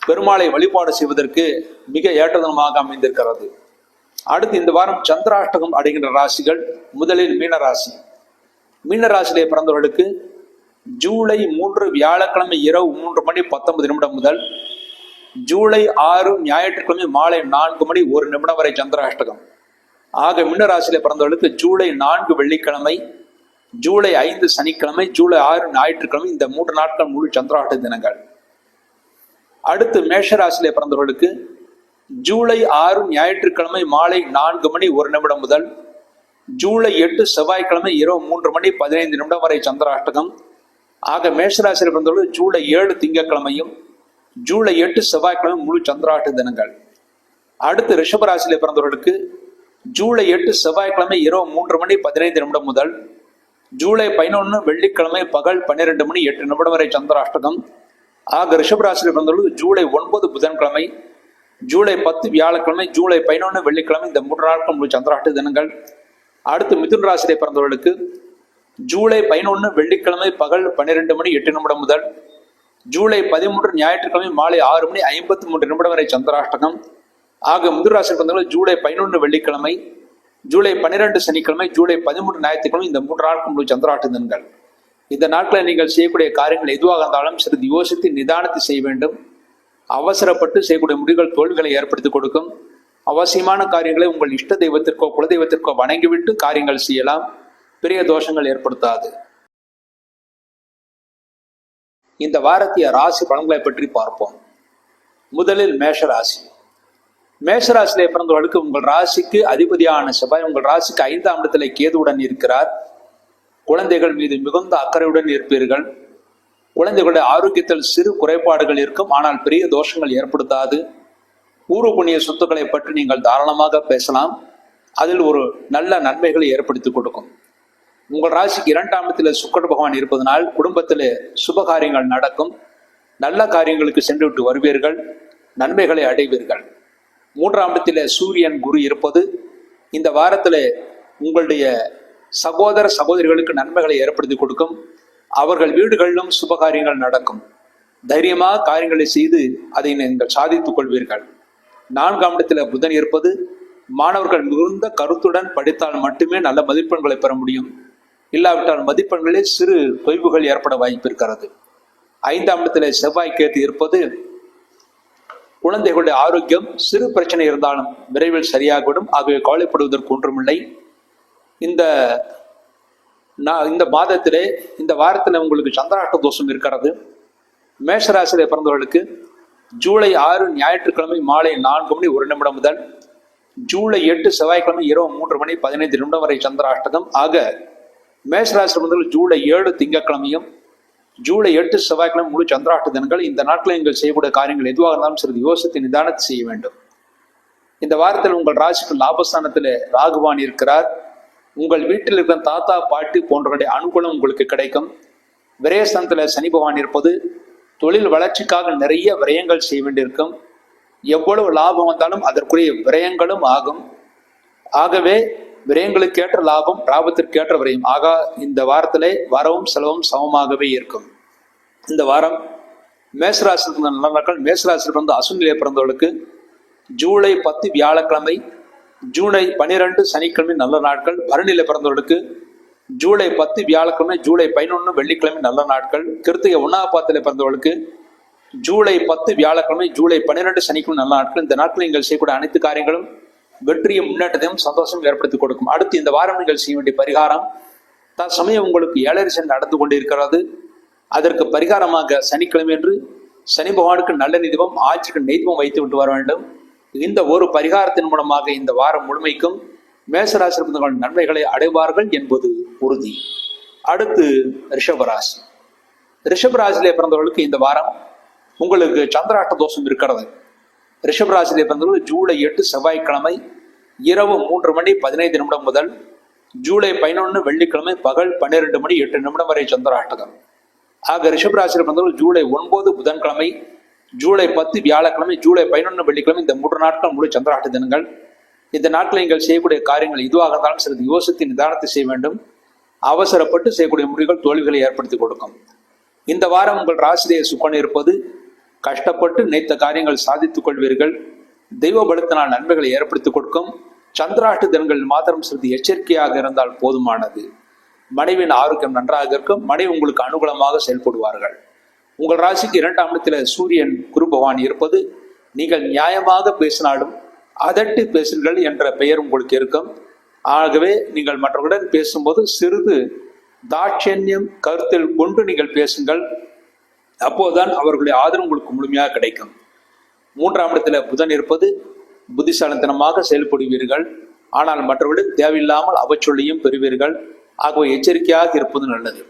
பெருமாளை வழிபாடு செய்வதற்கு மிக ஏற்ற தினமாக அமைந்திருக்கிறது. அடுத்து இந்த வாரம் சந்திராஷ்டகம் அடைகின்ற ராசிகள். முதலில் மீனராசி. மீனராசியிலே பிறந்தவர்களுக்கு ஜூலை 3 வியாழக்கிழமை இரவு 3:19 முதல் ஜூலை 6 ஞாயிற்றுக்கிழமை மாலை 4:01 வரை சந்திராஷ்டகம். ஆக மீனராசியிலே பிறந்தவர்களுக்கு ஜூலை 4 வெள்ளிக்கிழமை, ஜூலை 5 சனிக்கிழமை, ஜூலை 6 ஞாயிற்றுக்கிழமை, இந்த 3 நாட்கள் முழு சந்திராஷ்ட தினங்கள். அடுத்து மேஷராசியிலே பிறந்தவர்களுக்கு ஜூலை 6 ஞாயிற்றுக்கிழமை மாலை 4:01 முதல் ஜூலை 8 செவ்வாய்க்கிழமை இரவு 3:15 வரை சந்திராஷ்டகம். ஆக மேஷராசியில் பிறந்தவர்கள் ஜூலை 7 திங்கட்கிழமையும் ஜூலை 8 செவ்வாய்க்கிழமை முழு சந்திராஷ்ட தினங்கள். அடுத்து ரிஷபராசியிலே பிறந்தவர்களுக்கு ஜூலை 8 செவ்வாய்க்கிழமை இரவு 3:15 முதல் ஜூலை 11 வெள்ளிக்கிழமை பகல் 12:08 வரை சந்திராஷ்டகம். ஆக ரிஷபராசியில் பிறந்தவர்களுக்கு ஜூலை 9 புதன்கிழமை, ஜூலை 10 வியாழக்கிழமை, ஜூலை 11 வெள்ளிக்கிழமை, இந்த 3 நாட்கள் முழு சந்திராஷ்ட தினங்கள். அடுத்து மிதுன ராசியிலே பிறந்தவர்களுக்கு ஜூலை 11 வெள்ளிக்கிழமை பகல் 12:08 முதல் ஜூலை 13 ஞாயிற்றுக்கிழமை மாலை 6:53 வரை சந்திராஷ்டகம். ஆக மிதுன ராசியில் பிறந்தவர்கள் ஜூலை 11 வெள்ளிக்கிழமை, ஜூலை 12 சனிக்கிழமை, ஜூலை 13 ஞாயிற்றுக்கிழமை, இந்த 3 நாட்கள் முழு சந்திராஷ்ட தினங்கள். இந்த நாட்களில் நீங்கள் செய்யக்கூடிய காரியங்கள் எதுவாக இருந்தாலும் சிறிது யோசித்து நிதானத்தை செய்ய வேண்டும். அவசரப்பட்டு செய்யக்கூடிய முடிவுகள் தோல்விகளை ஏற்படுத்தி கொடுக்கும். அவசியமான காரியங்களை உங்கள் இஷ்ட தெய்வத்திற்கோ குலதெய்வத்திற்கோ வணங்கிவிட்டு காரியங்கள் செய்யலாம். பெரிய தோஷங்கள் ஏற்படுத்தாது. இந்த வாரத்திய ராசி பலன்களை பற்றி பார்ப்போம். முதலில் மேஷராசி. மேஷராசியிலே பிறந்தவர்களுக்கு உங்கள் ராசிக்கு அதிபதியான செவ்வாய் உங்கள் ராசிக்கு 5ஆம் இடத்திலே கேதுவுடன் இருக்கிறார். குழந்தைகள் மீது மிகுந்த அக்கறையுடன் இருப்பீர்கள். குழந்தைகளுடைய ஆரோக்கியத்தில் சிறு குறைபாடுகள் இருக்கும், ஆனால் பெரிய தோஷங்கள் ஏற்படுத்தாது. பூர்வ புண்ணிய சொத்துக்களை பற்றி நீங்கள் தாராளமாக பேசலாம். அதில் ஒரு நல்ல நன்மைகளை ஏற்படுத்தி கொடுக்கும். உங்கள் ராசிக்கு 2ஆம் இடத்தில் சுக்கிர பகவான் இருப்பதனால் குடும்பத்தில் சுபகாரியங்கள் நடக்கும். நல்ல காரியங்களுக்கு சென்று விட்டு வருவீர்கள், நன்மைகளை அடைவீர்கள். 3ஆம் இடத்தில் சூரியன் குரு இருப்பது இந்த வாரத்தில் உங்களுடைய சகோதர சகோதரிகளுக்கு நன்மைகளை ஏற்படுத்தி கொடுக்கும். அவர்கள் வீடுகளிலும் சுபகாரியங்கள் நடக்கும். தைரியமாக காரியங்களை செய்து அதை நீங்கள் சாதித்துக் கொள்வீர்கள். 4ஆம் இடத்தில் புதன் இருப்பது மாணவர்கள் மிகுந்த கருத்துடன் படித்தால் மட்டுமே நல்ல மதிப்பெண்களை பெற முடியும். இல்லாவிட்டால் மதிப்பெண்களில் சிறு தொய்வுகள் ஏற்பட வாய்ப்பு இருக்கிறது. 5ஆம் இடத்தில் செவ்வாய் கேது இருப்பது குழந்தைகளுடைய ஆரோக்கியம் சிறு பிரச்சனை இருந்தாலும் விரைவில் சரியாகிவிடும். ஆகவே கவலைப்படுவதற்கு ஒன்றுமில்லை. இந்த மாதத்திலே இந்த வாரத்தில் உங்களுக்கு சந்திராஷ்ட தோஷம் இருக்கிறது. மேஷராசியிலே பிறந்தவர்களுக்கு ஜூலை 6 ஞாயிற்றுக்கிழமை மாலை 4:01 முதல் ஜூலை 8 செவ்வாய்க்கிழமை இரவு 3:15 வரை சந்திராஷ்டகம். ஆக மேஷராசி பிறந்தவர்கள் ஜூலை 7 திங்கட்கிழமையும் ஜூலை 8 செவ்வாய்க்கிழமை முழு சந்திராஷ்ட தினங்கள். இந்த நாட்களில் நீங்கள் செய்யக்கூடிய காரியங்கள் எதுவாக இருந்தாலும் சிறிது யோசித்து நிதானத்தை செய்ய வேண்டும். இந்த வாரத்தில் உங்கள் ராசிக்கு லாபஸ்தானத்தில் ராகுவான் இருக்கிறார். உங்கள் வீட்டில் இருக்கிற தாத்தா பாட்டி போன்றவருடைய அனுகூலம் உங்களுக்கு கிடைக்கும். விரயஸ்தானத்தில் சனி பகவான் இருப்பது தொழில் வளர்ச்சிக்காக நிறைய விரயங்கள் செய்ய வேண்டியிருக்கும். எவ்வளவு லாபம் வந்தாலும் அதற்குரிய விரயங்களும் ஆகும். ஆகவே விரயங்களுக்கேற்ற லாபம், லாபத்திற்கேற்ற விரயம். ஆகா, இந்த வாரத்திலே வரவும் செலவும் சமமாகவே இருக்கும். இந்த வாரம் மேஷராசியில் இருந்த நல்ல நாட்கள். மேஷராசியில் பிறந்த அசுநிலையை பிறந்தவர்களுக்கு ஜூலை 10 வியாழக்கிழமை, ஜூலை 12 சனிக்கிழமை நல்ல நாட்கள். பரணியில பிறந்தவர்களுக்கு ஜூலை 10 வியாழக்கிழமை, ஜூலை 11 வெள்ளிக்கிழமை நல்ல நாட்கள். கிருத்திகை 1ஆம் பாதத்திலே பிறந்தவர்களுக்கு ஜூலை 10 வியாழக்கிழமை, ஜூலை 12 சனிக்கிழமை நல்ல நாட்கள். இந்த நாட்களில் நீங்கள் செய்யக்கூடிய அனைத்து காரியங்களும் வெற்றியும் முன்னேற்றத்தையும் சந்தோஷம் ஏற்படுத்தி கொடுக்கும். அடுத்து இந்த வாரம் நீங்கள் செய்ய வேண்டிய பரிகாரம், தற்சமயம் உங்களுக்கு 7 சனி நடந்து கொண்டிருக்கிறது. அதற்கு பரிகாரமாக சனிக்கிழமை என்று சனி பகவானுக்கு நல்ல நிதிபம், ஆட்சிக்கு நெய்தீபம் வைத்து விட்டு வர வேண்டும். இந்த ஒரு பரிகாரத்தின் மூலமாக இந்த வாரம் முழுமைக்கும் மேஷராசி இருந்தவர்கள் நன்மைகளை அடைவார்கள் என்பது உறுதி. அடுத்து ரிஷபராசி. ரிஷபராசியிலே பிறந்தவர்களுக்கு இந்த வாரம் உங்களுக்கு சந்திராஷ்ட தோஷம் இருக்கிறது. ரிஷபராசியிலே பிறந்தவர்கள் ஜூலை 8 செவ்வாய்க்கிழமை இரவு 3:15 முதல் ஜூலை 11 வெள்ளிக்கிழமை பகல் 12:08 வரை சந்திராஷ்டகம். ஆக ரிஷபராசியில் பிறந்தவர்கள் ஜூலை 9 புதன்கிழமை, ஜூலை 10 வியாழக்கிழமை, ஜூலை 11 வெள்ளிக்கிழமை இந்த 3 நாட்கள் முழு சந்திராஷ்ட தினங்கள். இந்த நாட்களில் நீங்கள் செய்யக்கூடிய காரியங்கள் எதுவாக இருந்தாலும் சிறிது யோசித்து நிதானத்தை செய்ய வேண்டும். அவசரப்பட்டு செய்யக்கூடிய முடிவுகள் தோல்விகளை ஏற்படுத்தி கொடுக்கும். இந்த வாரம் உங்கள் ராசியிலே சுக்கரன் இருப்பது கஷ்டப்பட்டு நினைத்த காரியங்கள் சாதித்துக் கொள்வீர்கள். தெய்வ பலத்தினால் நன்மைகளை ஏற்படுத்தி கொடுக்கும். சந்திராஷ்ட தினங்கள் மாத்திரம் சிறிது எச்சரிக்கையாக இருந்தால் போதுமானது. மனைவியின் ஆரோக்கியம் நன்றாக இருக்கும். மனைவி உங்களுக்கு அனுகூலமாக செயல்படுவார்கள். உங்கள் ராசிக்கு 2ஆம் இடத்தில் சூரியன் குரு பகவான் இருப்பது நீங்கள் நியாயமாக பேசினாலும் அதட்டு பேசுங்கள் என்ற பெயர் உங்களுக்கு இருக்கும். ஆகவே நீங்கள் மற்றவர்களுடன் பேசும்போது சிறிது தாட்சண்யம் கருத்தில் கொண்டு நீங்கள் பேசுங்கள். அப்போதுதான் அவர்களுடைய ஆதரவு உங்களுக்கு முழுமையாக கிடைக்கும். 3ஆம் இடத்துல புதன் இருப்பது புத்திசாலித்தனமாக செயல்படுவீர்கள். ஆனால் மற்றவர்கள் தேவையில்லாமல் அவச்சொல்லியும் பெறுவீர்கள். ஆகவே எச்சரிக்கையாக இருப்பது நல்லது.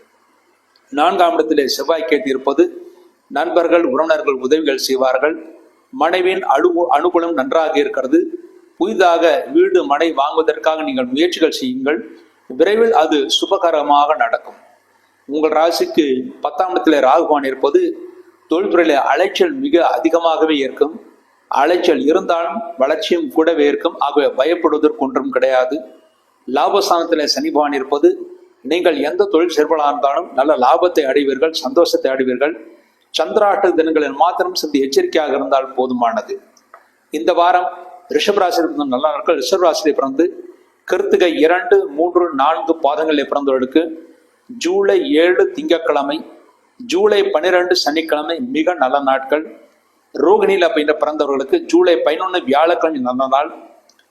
4ஆம் இடத்திலே செவ்வாய் கேத்து இருப்பது நண்பர்கள் உறவினர்கள் உதவிகள் செய்வார்கள். மனைவியின் அனுகூலம் நன்றாக இருக்கிறது. புதிதாக வீடு மனை வாங்குவதற்காக நீங்கள் முயற்சிகள் செய்யுங்கள். விரைவில் அது சுபகரமாக நடக்கும். உங்கள் ராசிக்கு 10ஆம் இடத்திலே ராகுவான் இருப்பது தொழில்துறையில அலைச்சல் மிக அதிகமாகவே இருக்கும். அலைச்சல் இருந்தாலும் வளர்ச்சியும் கூடவே இருக்கும். ஆகவே பயப்படுவதற்கு ஒன்றும் கிடையாது. லாபஸ்தானத்திலே சனி பகவான் இருப்பது நீங்கள் எந்த தொழில் செயல்படாக இருந்தாலும் நல்ல லாபத்தை அடைவீர்கள், சந்தோஷத்தை அடைவீர்கள். சந்திராஷ்ட தினங்களில் மாத்திரம் சிறிது எச்சரிக்கையாக இருந்தால் போதுமானது. இந்த வாரம் ரிஷபராசியில் பிறந்த நல்ல நாட்கள். ரிஷபராசியிலே பிறந்து கிருத்திகை 2, 3, 4 பாதங்களில் பிறந்தவர்களுக்கு ஜூலை 7 திங்கட்கிழமை, ஜூலை 12 சனிக்கிழமை மிக நல்ல நாட்கள். ரோகிணியில் அப்படின்ற பிறந்தவர்களுக்கு ஜூலை 11 வியாழக்கிழமை நல்ல நாள்.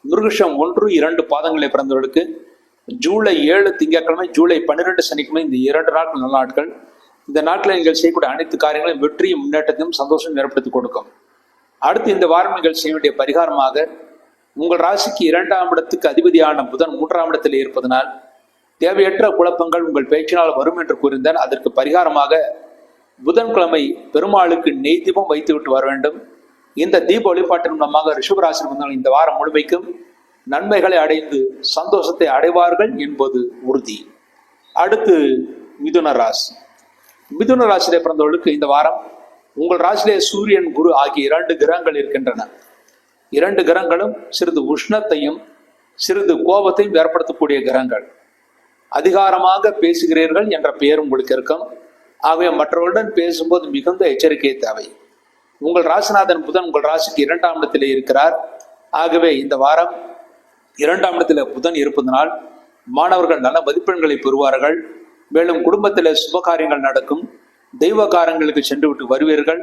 மிருகஷம் 1, 2 பாதங்களில் பிறந்தவர்களுக்கு ஜூலை 7 திங்கட்கிழமை, ஜூலை 12 சனிக்கிழமை இந்த 2 நாட்கள் நல்ல நாட்கள். இந்த நாட்களில் நீங்கள் செய்யக்கூடிய அனைத்து காரியங்களையும் வெற்றியும் முன்னேற்றத்தையும் சந்தோஷம் ஏற்படுத்தி கொடுக்கும். அடுத்து இந்த வாரம் நீங்கள் செய்ய வேண்டிய பரிகாரமாக உங்கள் ராசிக்கு 2ஆம் இடத்துக்கு அதிபதியான புதன் 3ஆம் இடத்தில் இருப்பதனால் தேவையற்ற குழப்பங்கள் உங்கள் பேச்சினால் வரும் என்று கூறியிருந்தால் அதற்கு பரிகாரமாக புதன்கிழமை பெருமாளுக்கு நெய் தீபம் வைத்து விட்டு வர வேண்டும். இந்த தீப வழிபாட்டின் மூலமாக ரிஷபராசி வந்தவர்கள் இந்த வாரம் முழுமைக்கும் நன்மைகளை அடைந்து சந்தோஷத்தை அடைவார்கள் என்பது உறுதி. அடுத்து மிதுன ராசி. மிதுன ராசியிலே பிறந்தவர்களுக்கு இந்த வாரம் உங்கள் ராசியிலே சூரியன் குரு ஆகிய 2 கிரகங்கள் இருக்கின்றன. 2 கிரகங்களும் சிறிது உஷ்ணத்தையும் சிறிது கோபத்தையும் ஏற்படுத்தக்கூடிய கிரகங்கள். அதிகாரமாக பேசுகிறீர்கள் என்ற பெயர் உங்களுக்கு இருக்கும். ஆகவே மற்றவர்களுடன் பேசும்போது மிகுந்த எச்சரிக்கை தேவை. உங்கள் ராசிநாதன் புதன் உங்கள் ராசிக்கு 2ஆம் இடத்திலே இருக்கிறார். ஆகவே இந்த வாரம் 2ஆம் இடத்தில் புதன் இருப்பதனால் மாணவர்கள் நல்ல மதிப்பெண்களை பெறுவார்கள். மேலும் குடும்பத்தில் சுபகாரியங்கள் நடக்கும். தெய்வ காரங்களுக்கு சென்று விட்டு வருவீர்கள்.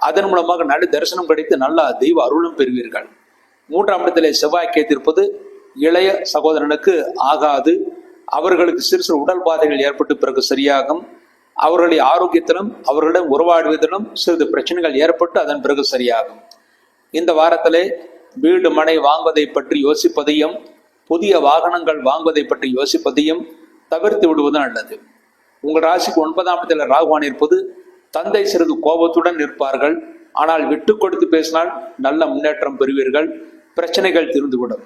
அதன் மூலமாக நல்ல தரிசனம் கிடைத்து நல்ல தெய்வ அருளும் பெறுவீர்கள். 3ஆம் இடத்திலே செவ்வாய் கேத்திருப்பது இளைய சகோதரனுக்கு ஆகாது. அவர்களுக்கு சிறு சிறு உடல் பாதைகள் ஏற்பட்டு பிறகு சரியாகும். அவர்களுடைய ஆரோக்கியத்திலும் அவர்களிடம் உறவாடுவதிலும் சிறிது பிரச்சனைகள் ஏற்பட்டு அதன் பிறகு சரியாகும். இந்த வாரத்திலே வீடு மனை வாங்குவதை பற்றி யோசிப்பதையும் புதிய வாகனங்கள் வாங்குவதை பற்றி யோசிப்பதையும் தவிர்த்து விடுவது நல்லது. உங்கள் ராசிக்கு 9ஆம் இடத்தில் ராகுவான் இருப்பது தந்தை சிறிது கோபத்துடன் இருப்பார்கள். ஆனால் விட்டு கொடுத்து பேசினால் நல்ல முன்னேற்றம் பெறுவீர்கள். பிரச்சனைகள் தீர்ந்துவிடும்.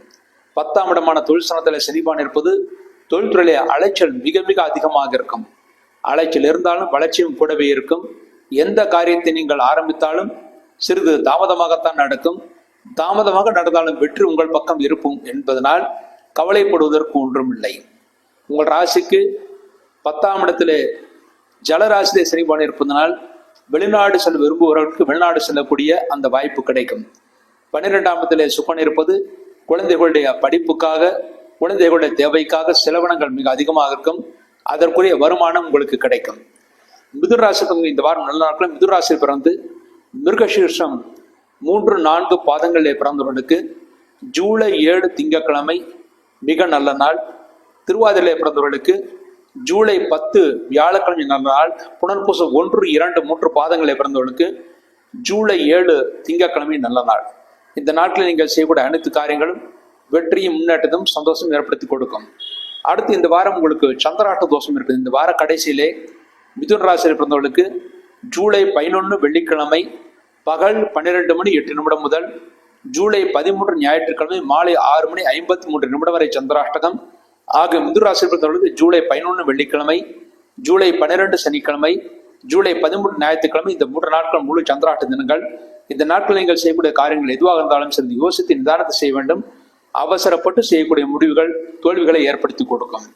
10ஆம் இடமான தொழில் ஸ்தானத்தில் சனிபான் இருப்பது தொழில்துறையிலே அலைச்சல் மிக மிக அதிகமாக இருக்கும். அலைச்சல் இருந்தாலும் வளர்ச்சியும் கூடவே இருக்கும். எந்த காரியத்தை நீங்கள் ஆரம்பித்தாலும் சிறிது தாமதமாகத்தான் நடக்கும். தாமதமாக நடந்தாலும் வெற்றி உங்கள் பக்கம் இருக்கும் என்பதனால் கவலைப்படுவதற்கு ஒன்றும் இல்லை. உங்கள் ராசிக்கு 10ஆம் இடத்திலே ஜலராசிலே சனிபான் இருப்பதனால் வெளிநாடு செல்ல விரும்புபவர்களுக்கு வெளிநாடு செல்லக்கூடிய அந்த வாய்ப்பு கிடைக்கும். 12ஆம் இடத்திலே சுக்கரன் இருப்பது குழந்தைகளுடைய படிப்புக்காக குழந்தைகளுடைய தேவைக்காக செலவினங்கள் மிக அதிகமாக இருக்கும். அதற்குரிய வருமானம் உங்களுக்கு கிடைக்கும். மிதுன ராசிக்கு இந்த வாரம் நல்ல நாட்கள் மிதுன ராசியில் பிறந்து மிருகசீர்ஷம் 3-4 பாதங்களிலே பிறந்தவர்களுக்கு ஜூலை 7 திங்கட்கிழமை மிக நல்ல நாள். திருவாதிரையிலே பிறந்தவர்களுக்கு ஜூலை 10 வியாழக்கிழமை நல்ல நாள். புனர்பூசம் 1, 2, 3 பாதங்களிலே பிறந்தவர்களுக்கு ஜூலை 7 திங்கட்கிழமை நல்ல நாள். இந்த நாட்களில் நீங்கள் செய்யக்கூடிய அனைத்து காரியங்களும் வெற்றியும் முன்னேற்றமும் சந்தோஷம் ஏற்படுத்தி கொடுக்கும். அடுத்து இந்த வாரம் உங்களுக்கு சந்திராஷ்ட தோஷம் இருக்குது. இந்த வார கடைசியிலே மிதுன ராசியில் பிறந்தவர்களுக்கு ஜூலை 11 வெள்ளிக்கிழமை பகல் 12:08 முதல் ஜூலை 13 ஞாயிற்றுக்கிழமை மாலை 6:53 வரை சந்திராஷ்டகம். ஆக மிதுன ராசியில் பிறந்தவர்களுக்கு ஜூலை 11 வெள்ளிக்கிழமை, ஜூலை 12 சனிக்கிழமை, ஜூலை 13 ஞாயிற்றுக்கிழமை இந்த 3 நாட்கள் முழு சந்திராஷ்ட தினங்கள். இந்த நாட்கள் நீங்கள் செய்யக்கூடிய காரியங்கள் எதுவாக இருந்தாலும் சரி யோசித்து நிதானத்தை செய்ய வேண்டும். அவசரப்பட்டு செய்யக்கூடிய முடிவுகள் தோல்விகளை ஏற்படுத்தி கொடுக்கும்.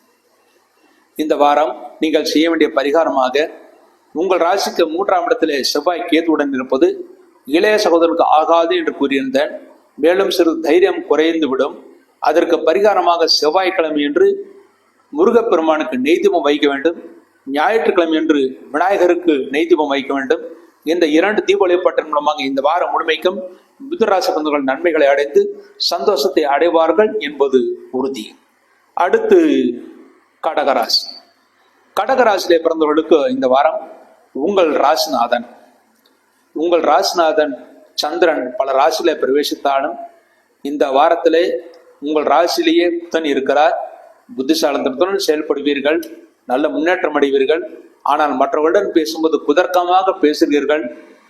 இந்த வாரம் நீங்கள் செய்ய வேண்டிய பரிகாரமாக உங்கள் ராசிக்கு 3ஆம் இடத்திலே செவ்வாய் கேதுவுடன் இருப்பது இளைய சகோதரனுக்கு ஆகாது என்று கூறியிருந்தேன். மேலும் சிறிது தைரியம் குறைந்து விடும். அதற்கு பரிகாரமாக செவ்வாய்க்கிழமை என்று முருகப்பெருமானுக்கு நெய்தீபம் வைக்க வேண்டும். ஞாயிற்றுக்கிழமை என்று விநாயகருக்கு நெய்தீபம் வைக்க வேண்டும். இந்த 2 தீப வழிபாட்டின் மூலமாக இந்த வாரம் முழுமைக்கும் மிதுன ராசி பிறந்தவர்கள் நன்மைகளை அடைந்து சந்தோஷத்தை அடைவார்கள் என்பது உறுதி. அடுத்து கடகராசி. கடகராசியிலே பிறந்தவர்களுக்கு இந்த வாரம் உங்கள் ராசிநாதன் சந்திரன் பல ராசியிலே பிரவேசித்தாலும் இந்த வாரத்திலே உங்கள் ராசியிலேயே புதன் இருக்கிறார். புத்திசாலித்தனத்துடன் செயல்படுவீர்கள், நல்ல முன்னேற்றம் அடைவீர்கள். ஆனால் மற்றவர்களுடன் பேசும்போது குதர்க்கமாக பேசுகிறீர்கள்,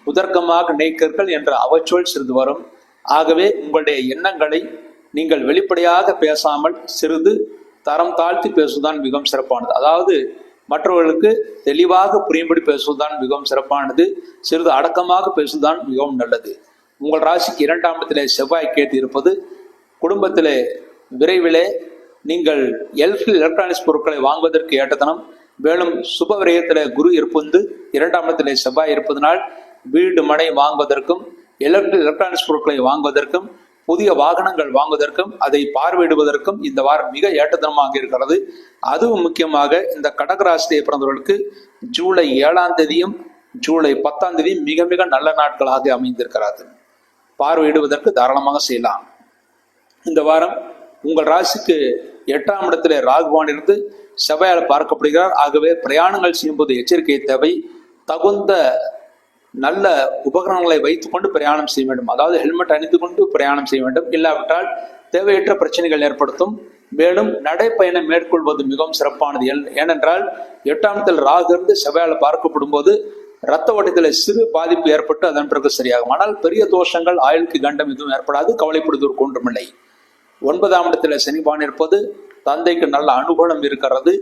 குதர்க்கமாக நினைக்கிறீர்கள் என்ற அவச்சொல் சிறிது வரும். ஆகவே உங்களுடைய எண்ணங்களை நீங்கள் வெளிப்படையாக பேசாமல் சிறிது தரம் தாழ்த்தி பேசுவதுதான் மிகவும் சிறப்பானது. அதாவது மற்றவர்களுக்கு தெளிவாக புரியும்படி பேசுவதுதான் மிகவும் சிறப்பானது. சிறிது அடக்கமாக பேசுவதுதான் மிகவும் நல்லது. உங்கள் ராசிக்கு 2ஆம் இடத்திலே செவ்வாய் கேட்டு இருப்பது குடும்பத்திலே விரைவிலே நீங்கள் எலக்ட்ரானிக்ஸ் பொருட்களை வாங்குவதற்கு ஏற்றதனம். மேலும் சுப விரயத்திலே குரு இருப்பது 2ஆம் இடத்திலே செவ்வாய் இருப்பதனால் வீடு மனை வாங்குவதற்கும் எலக்ட்ரானிக்ஸ் பொருட்களை வாங்குவதற்கும் புதிய வாகனங்கள் வாங்குவதற்கும் அதை பார்வையிடுவதற்கும் இந்த வாரம் மிக ஏற்றதனமாக இருக்கிறது. அதுவும் முக்கியமாக இந்த கடகராசியை பிறந்தவர்களுக்கு ஜூலை 7ஆம் தேதியும் ஜூலை 10ஆம் தேதியும் மிக மிக நல்ல நாட்களாக அமைந்திருக்கிறது. பார்வையிடுவதற்கு தாராளமாக செய்யலாம். இந்த வாரம் உங்கள் ராசிக்கு 8ஆம் இடத்திலே ராகுவான் இருந்து செவ்வாயால் பார்க்கப்படுகிறார். ஆகவே பிரயாணங்கள் செய்யும்போது எச்சரிக்கை தேவை. தகுந்த நல்ல உபகரணங்களை வைத்துக்கொண்டு பிரயாணம் செய்ய வேண்டும். அதாவது ஹெல்மெட் அணிந்து கொண்டு பிரயாணம் செய்ய வேண்டும். இல்லாவிட்டால் தேவையற்ற பிரச்சனைகள் ஏற்படுத்தும். மேலும் நடைப்பயணம் மேற்கொள்வது மிகவும் சிறப்பானது. ஏனென்றால் 8ஆம் இடத்தில் ராகு இருந்து செவ்வாயால் பார்க்கப்படும் போது இரத்த ஓட்டத்தில் சிறு பாதிப்பு ஏற்பட்டு அதன் பிறகு சரியாகும். ஆனால் பெரிய தோஷங்கள் ஆயுளுக்கு கண்டம் எதுவும் ஏற்படாது. கவலைப்படுவதற்கு ஒன்றுமில்லை. 9ஆம் இடத்துல சனிபான் இருப்பது தந்தைக்கு நல்ல அனுகூலம் இருக்கிறது.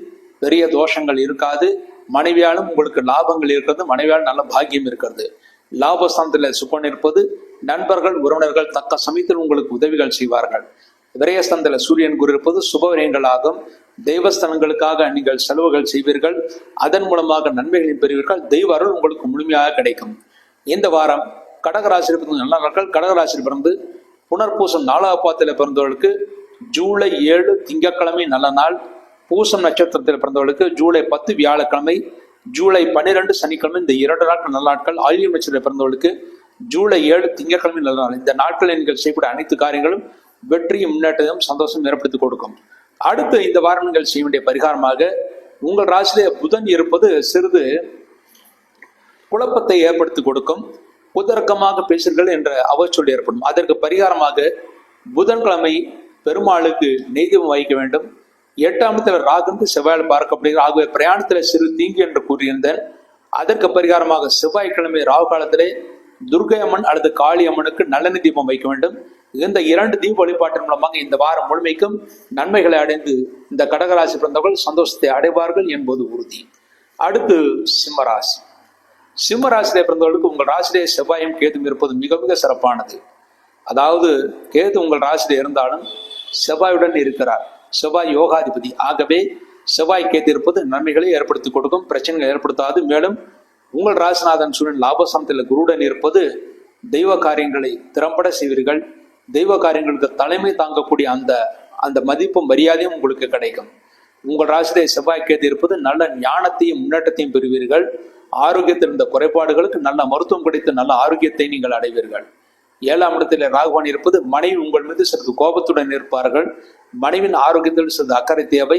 பெரிய தோஷங்கள் இருக்காது. மனைவியாலும் உங்களுக்கு லாபங்கள் இருக்கிறது. மனைவியால் நல்ல பாக்கியம் இருக்கிறது. லாபஸ்தானத்தில் சுக்கரன் இருப்பது நண்பர்கள் உறவினர்கள் தக்க சமயத்தில் உங்களுக்கு உதவிகள் செய்வார்கள். விரயஸ்தானத்தில் சூரியன் குரு இருப்பது சுபவிரயங்கள் ஆகும். தெய்வஸ்தலங்களுக்காக நீங்கள் செலவுகள் செய்வீர்கள். அதன் மூலமாக நன்மைகளை பெறுவீர்கள். தெய்வ அருள் உங்களுக்கு முழுமையாக கிடைக்கும். இந்த வாரம் கடகராசியில் பிறந்த நல்ல நாட்கள். கடகராசியில் பிறந்து புனர்பூசம் 4ஆம் பாதத்தில் பிறந்தவர்களுக்கு ஜூலை 7 திங்கட்கிழமை நல்ல நாள். பூசம் நட்சத்திரத்தில் பிறந்தவர்களுக்கு ஜூலை 10 வியாழக்கிழமை ஜூலை 12 சனிக்கிழமை இந்த 2 நாட்கள் நல்ல நாட்கள். ஆயில்யம் நட்சத்திரத்தில் பிறந்தவர்களுக்கு ஜூலை 7 திங்கட்கிழமை நல்ல நாள். இந்த நாட்களில் நீங்கள் செய்யக்கூடிய அனைத்து காரியங்களும் வெற்றியும் முன்னேற்றமும் சந்தோஷம் ஏற்படுத்தி கொடுக்கும். அடுத்து இந்த வாரம் நீங்கள் செய்ய வேண்டிய பரிகாரமாக, உங்கள் ராசியிலே புதன் இருப்பது சிறிது குழப்பத்தை ஏற்படுத்தி கொடுக்கும். குதர்க்கமாக பேசுங்கள் என்ற அவச்சொல் ஏற்படும். அதற்கு பரிகாரமாக புதன்கிழமை பெருமாளுக்கு நெய்தீபம் வைக்க வேண்டும். 8ஆம் இடத்துல ராகு செவ்வாயில் பார்க்கப்படுகிறது. ஆகவே பிரயாணத்தில் சிறு தீங்கு என்று கூறியிருந்தேன். அதற்கு பரிகாரமாக செவ்வாய்க்கிழமை ராகு காலத்திலே துர்க்கை அம்மன் அல்லது காளி அம்மனுக்கு நல்லெண்ணெய் தீபம் வைக்க வேண்டும். இந்த 2 தீப வழிபாட்டின் மூலமாக இந்த வாரம் முழுமைக்கும் நன்மைகளை அடைந்து இந்த கடகராசி பிறந்தவர்கள் சந்தோஷத்தை அடைவார்கள் என்பது உறுதி. அடுத்து சிம்மராசி. சிம்மராசியிலே பிறந்தவர்களுக்கு உங்கள் ராசியிலே செவ்வாயும் கேதும் இருப்பது மிக மிக சிறப்பானது. அதாவது கேது உங்கள் ராசியிலே இருந்தாலும் செவ்வாயுடன் இருக்கிறார். செவ்வாய் யோகாதிபதி. ஆகவே செவ்வாய் கேது இருப்பது நன்மைகளை ஏற்படுத்தி கொடுக்கும், பிரச்சனைகளை ஏற்படுத்தாது. மேலும் உங்கள் ராசிநாதன் சூரியன் லாபசமத்தில் குருடன் இருப்பது தெய்வ காரியங்களை திறம்பட செய்வீர்கள். தெய்வ காரியங்களுக்கு தலைமை தாங்கக்கூடிய அந்த மதிப்பும் மரியாதையும் உங்களுக்கு கிடைக்கும். உங்கள் ராசியிலே செவ்வாய் கேது இருப்பது நல்ல ஞானத்தையும் முன்னேற்றத்தையும் பெறுவீர்கள். ஆரோக்கியத்தில் இருந்த குறைபாடுகளுக்கு நல்ல மருத்துவம் கிடைத்து நல்ல ஆரோக்கியத்தை நீங்கள் அடைவீர்கள். 7ஆம் இடத்திலே ராகுவான் இருப்பது மனைவி உங்கள் மீது சிறிது கோபத்துடன் இருப்பார்கள். மனைவின் ஆரோக்கியத்தில் சிறிது அக்கறை தேவை.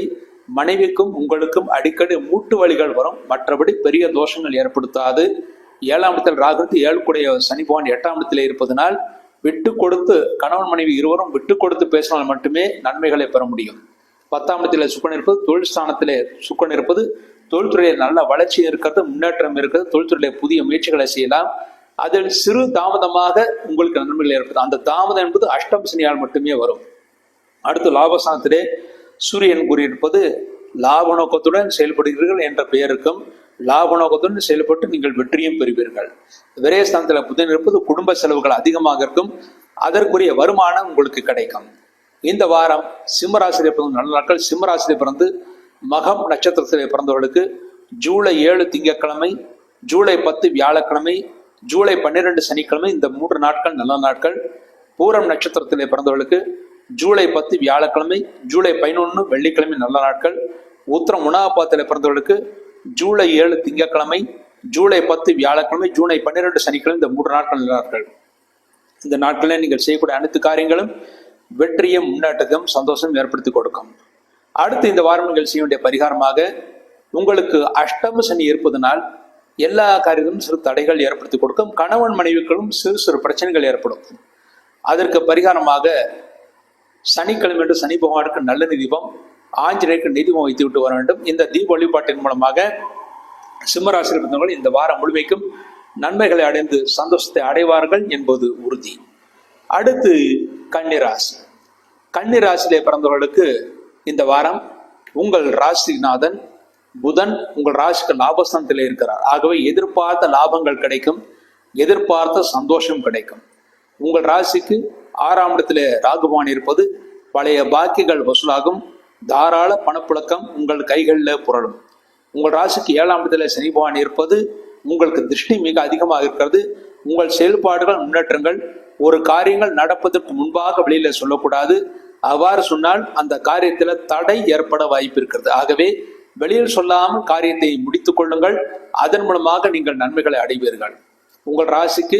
மனைவிக்கும் உங்களுக்கும் அடிக்கடி மூட்டு வலிகள் வரும். மற்றபடி பெரிய தோஷங்கள் ஏற்படுத்தாது. 7ஆம் இடத்தில் ராகு 7 சனி பகவான் 8ஆம் இடத்திலே இருப்பதனால் விட்டு கொடுத்து கணவன் மனைவி இருவரும் விட்டு கொடுத்து பேசினால் மட்டுமே நன்மைகளை பெற முடியும். 10ஆம் இடத்திலே சுக்கரன் இருப்பது தொழில் ஸ்தானத்திலே சுக்கரன் இருப்பது தொழில்துறையில் நல்ல வளர்ச்சி இருக்கிறது, முன்னேற்றம் இருக்கிறது. தொழில்துறையிலே புதிய முயற்சிகளை செய்யலாம். அதில் சிறு தாமதமாக உங்களுக்கு நன்மைகள் ஏற்படுது. அந்த தாமதம் என்பது அஷ்டம சனியால் மட்டுமே வரும். அடுத்து லாபஸ்தானத்திலே சூரியன் கூறியிருப்பது லாப நோக்கத்துடன் செயல்படுகிறீர்கள் என்ற பெயருக்கும் லாப நோக்கத்துடன் செயல்பட்டு நீங்கள் வெற்றியும் பெறுவீர்கள். விரயஸ்தானத்தில் புதன் இருப்பது குடும்ப செலவுகள் அதிகமாக இருக்கும். அதற்குரிய வருமானம் உங்களுக்கு கிடைக்கும். இந்த வாரம் சிம்மராசியிலே பிறந்த நல்ல நாட்கள். சிம்மராசியிலே பிறந்து மகம் நட்சத்திரத்திலே பிறந்தவர்களுக்கு ஜூலை 7 திங்கட்கிழமை, ஜூலை 10 வியாழக்கிழமை, ஜூலை 12 சனிக்கிழமை இந்த 3 நாட்கள் நல்ல நாட்கள். பூரம் நட்சத்திரத்திலே பிறந்தவர்களுக்கு ஜூலை 10 வியாழக்கிழமை, ஜூலை 11 வெள்ளிக்கிழமை நல்ல நாட்கள். உத்திரம் உணாபாத்திலே பிறந்தவர்களுக்கு ஜூலை 7 திங்கட்கிழமை, ஜூலை 10 வியாழக்கிழமை, ஜூலை 12 சனிக்கிழமை இந்த 3 நாட்கள் நல்ல நாட்கள். இந்த நாட்களில் நீங்கள் செய்யக்கூடிய அனைத்து காரியங்களும் வெற்றியும் முன்னேற்றத்தையும் சந்தோஷம் ஏற்படுத்தி கொடுக்கும். அடுத்து இந்த வாரம் நீங்கள் செய்ய வேண்டிய பரிகாரமாக, உங்களுக்கு அஷ்டம சனி இருப்பதனால் எல்லா காரியங்களும் சிறு தடைகள் ஏற்படுத்தி கொடுக்கும். கணவன் மனைவிகளும் சிறு சிறு பிரச்சனைகள் ஏற்படும். அதற்கு பரிகாரமாக சனிக்கிழமை என்று சனி பகவானுக்கு நல்லெண்ணெய் தீபம், ஆஞ்சநேயருக்கு நெய்தீபம் வைத்து விட்டு வர வேண்டும். இந்த தீப வழிபாட்டின் மூலமாக சிம்மராசியில் இருந்தவர்கள் இந்த வாரம் முழுமைக்கும் நன்மைகளை அடைந்து சந்தோஷத்தை அடைவார்கள் என்பது உறுதி. அடுத்து கன்னிராசி. கன்னிராசியிலே பிறந்தவர்களுக்கு இந்த வாரம் உங்கள் ராசிநாதன் புதன் உங்கள் ராசிக்கு லாபஸ்தானத்திலே இருக்கிறார். ஆகவே எதிர்பார்த்த லாபங்கள் கிடைக்கும், எதிர்பார்த்த சந்தோஷம் கிடைக்கும். உங்கள் ராசிக்கு 6ஆம் இடத்திலே ராகுபவான் இருப்பது பழைய பாக்கிகள் வசூலாகும். தாராள பணப்புழக்கம் உங்கள் கைகளில் புரளும். உங்கள் ராசிக்கு 7ஆம் இடத்திலே சனி பகவான் இருப்பது உங்களுக்கு திருஷ்டி மிக அதிகமாக இருக்கிறது. உங்கள் செயல்பாடுகள் முன்னேற்றங்கள் ஒரு காரியங்கள் நடப்பதற்கு முன்பாக வெளியில சொல்லக்கூடாது. அவ்வாறு சொன்னால் அந்த காரியத்தில் தடை ஏற்பட வாய்ப்பு இருக்கிறது. ஆகவே வெளியில் சொல்லாமல் காரியத்தை முடித்துக் கொள்ளுங்கள். அதன் மூலமாக நீங்கள் நன்மைகளை அடைவீர்கள். உங்கள் ராசிக்கு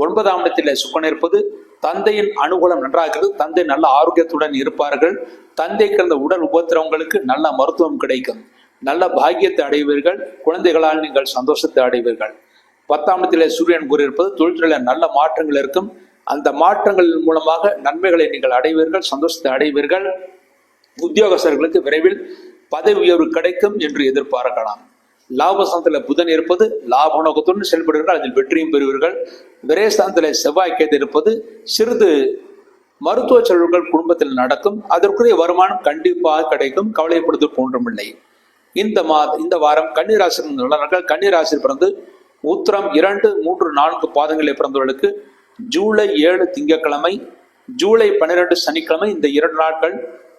9ஆம் இடத்தில் சுக்கரன் இருப்பது தந்தையின் அனுகூலம் நன்றாகிறது. தந்தை நல்ல ஆரோக்கியத்துடன் இருப்பார்கள். தந்தைக்கு இருந்த உடல் உபத்திரவங்களுக்கு நல்ல மருத்துவம் கிடைக்கும். நல்ல பாக்கியத்தை அடைவீர்கள். குழந்தைகளால் நீங்கள் சந்தோஷத்தை அடைவீர்கள். 10ஆம் இடத்திலே சூரியன் கூறியிருப்பது தொழில்துறையில் நல்ல மாற்றங்கள் இருக்கும். அந்த மாற்றங்களின் மூலமாக நன்மைகளை நீங்கள் அடைவீர்கள், சந்தோஷத்தை அடைவீர்கள். உத்தியோகஸ்தர்களுக்கு விரைவில் பதவி உயர்வு கிடைக்கும் என்று எதிர்பார்க்கலாம். லாபஸ்தானத்தில் புதன் இருப்பது லாப நோக்கத்துடன் செயல்படுவீர்கள், அதில் வெற்றியும் பெறுவீர்கள். விரயஸ்தானத்தில் செவ்வாய் கேது இருப்பது சிறிது மருத்துவ செலவுகள் குடும்பத்தில் நடக்கும். அதற்குரிய வருமானம் கண்டிப்பாக கிடைக்கும், கவலைப்படுத்த ஒன்றுமில்லை. இந்த வாரம் கன்னிராசி நல்லவர்கள் கன்னிராசியில் பிறந்து உத்திரம் 2, 3, 4 பாதங்களில் பிறந்தவர்களுக்கு ஜூலை 7 திங்கட்கிழமை, ஜூலை 12 சனிக்கிழமை இந்த 2 நாட்கள்,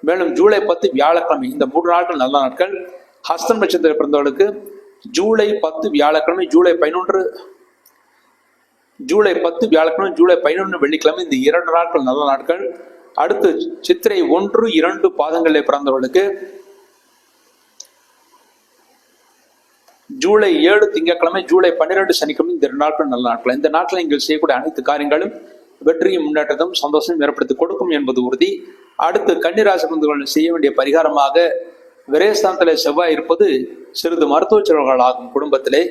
மேலும் ஜூலை 10 வியாழக்கிழமை இந்த 3 நாட்கள் நல்ல நாட்கள். ஹஸ்தம் நட்சத்திரத்தில் பிறந்தவர்களுக்கு ஜூலை 10 வியாழக்கிழமை, ஜூலை 10 வியாழக்கிழமை, ஜூலை 11 வெள்ளிக்கிழமை இந்த 2 நாட்கள் நல்ல நாட்கள். அடுத்து சித்திரை 1, 2 பாதங்களில் பிறந்தவர்களுக்கு ஜூலை 7 திங்கட்கிழமை, ஜூலை 12 சனிக்கிழமை, இந்த 2 நாட்கள் நல்ல நாட்கள். இந்த நாட்களில் நீங்கள் செய்யக்கூடிய அனைத்து காரியங்களும் வெற்றியும் முன்னேற்றத்தும் சந்தோஷம் ஏற்படுத்தி கொடுக்கும் என்பது உறுதி. அடுத்து கன்னிராசி பந்துகள் செய்ய வேண்டிய பரிகாரமாக விரயஸ்தானத்திலே செவ்வாய் இருப்பது சிறிது மருத்துவ செலவுகள் ஆகும் குடும்பத்திலே.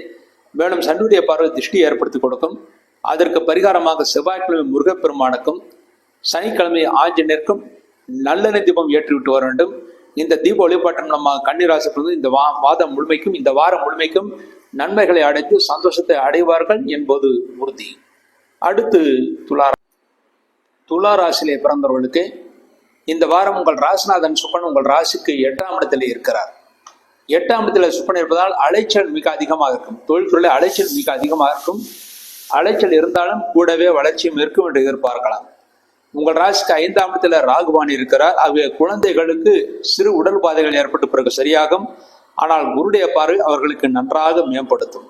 மேலும் சனியுடைய பார்வை திருஷ்டி ஏற்படுத்தி கொடுக்கும். அதற்கு பரிகாரமாக செவ்வாய்க்கிழமை முருகப்பெருமானுக்கும் சனிக்கிழமை ஆஞ்சநேயருக்கும் நல்லெண்ணெய் தீபம் ஏற்றிவிட்டு வர வேண்டும். இந்த தீப வழிபாட்டம் நம்ம கன்னிராசி இந்த மாதம் முழுமைக்கும், இந்த வாரம் முழுமைக்கும் நன்மைகளை அடைந்து சந்தோஷத்தை அடைவார்கள் என்பது உறுதி. அடுத்து துலா ராசியிலே பிறந்தவர்களுக்கு இந்த வாரம் உங்கள் ராசிநாதன் சுக்கரன் உங்கள் ராசிக்கு 8ஆம் இடத்திலே இருக்கிறார். 8ஆம் இடத்துல சுக்கரன் இருப்பதால் அலைச்சல் மிக அதிகமாக இருக்கும். தொழில்துறையில் அலைச்சல் மிக அதிகமாக இருக்கும். அலைச்சல் இருந்தாலும் கூடவே வளர்ச்சியும் இருக்கும் என்று எதிர்பார்க்கலாம். உங்கள் ராசிக்கு 5ஆம் இடத்துல ராகுவான் இருக்கிறார். ஆகிய குழந்தைகளுக்கு சிறு உடல் பாதைகள் ஏற்பட்டு பிறகு சரியாகும். ஆனால் குருடைய பார்வை அவர்களுக்கு நன்றாக மேம்படுத்தும்.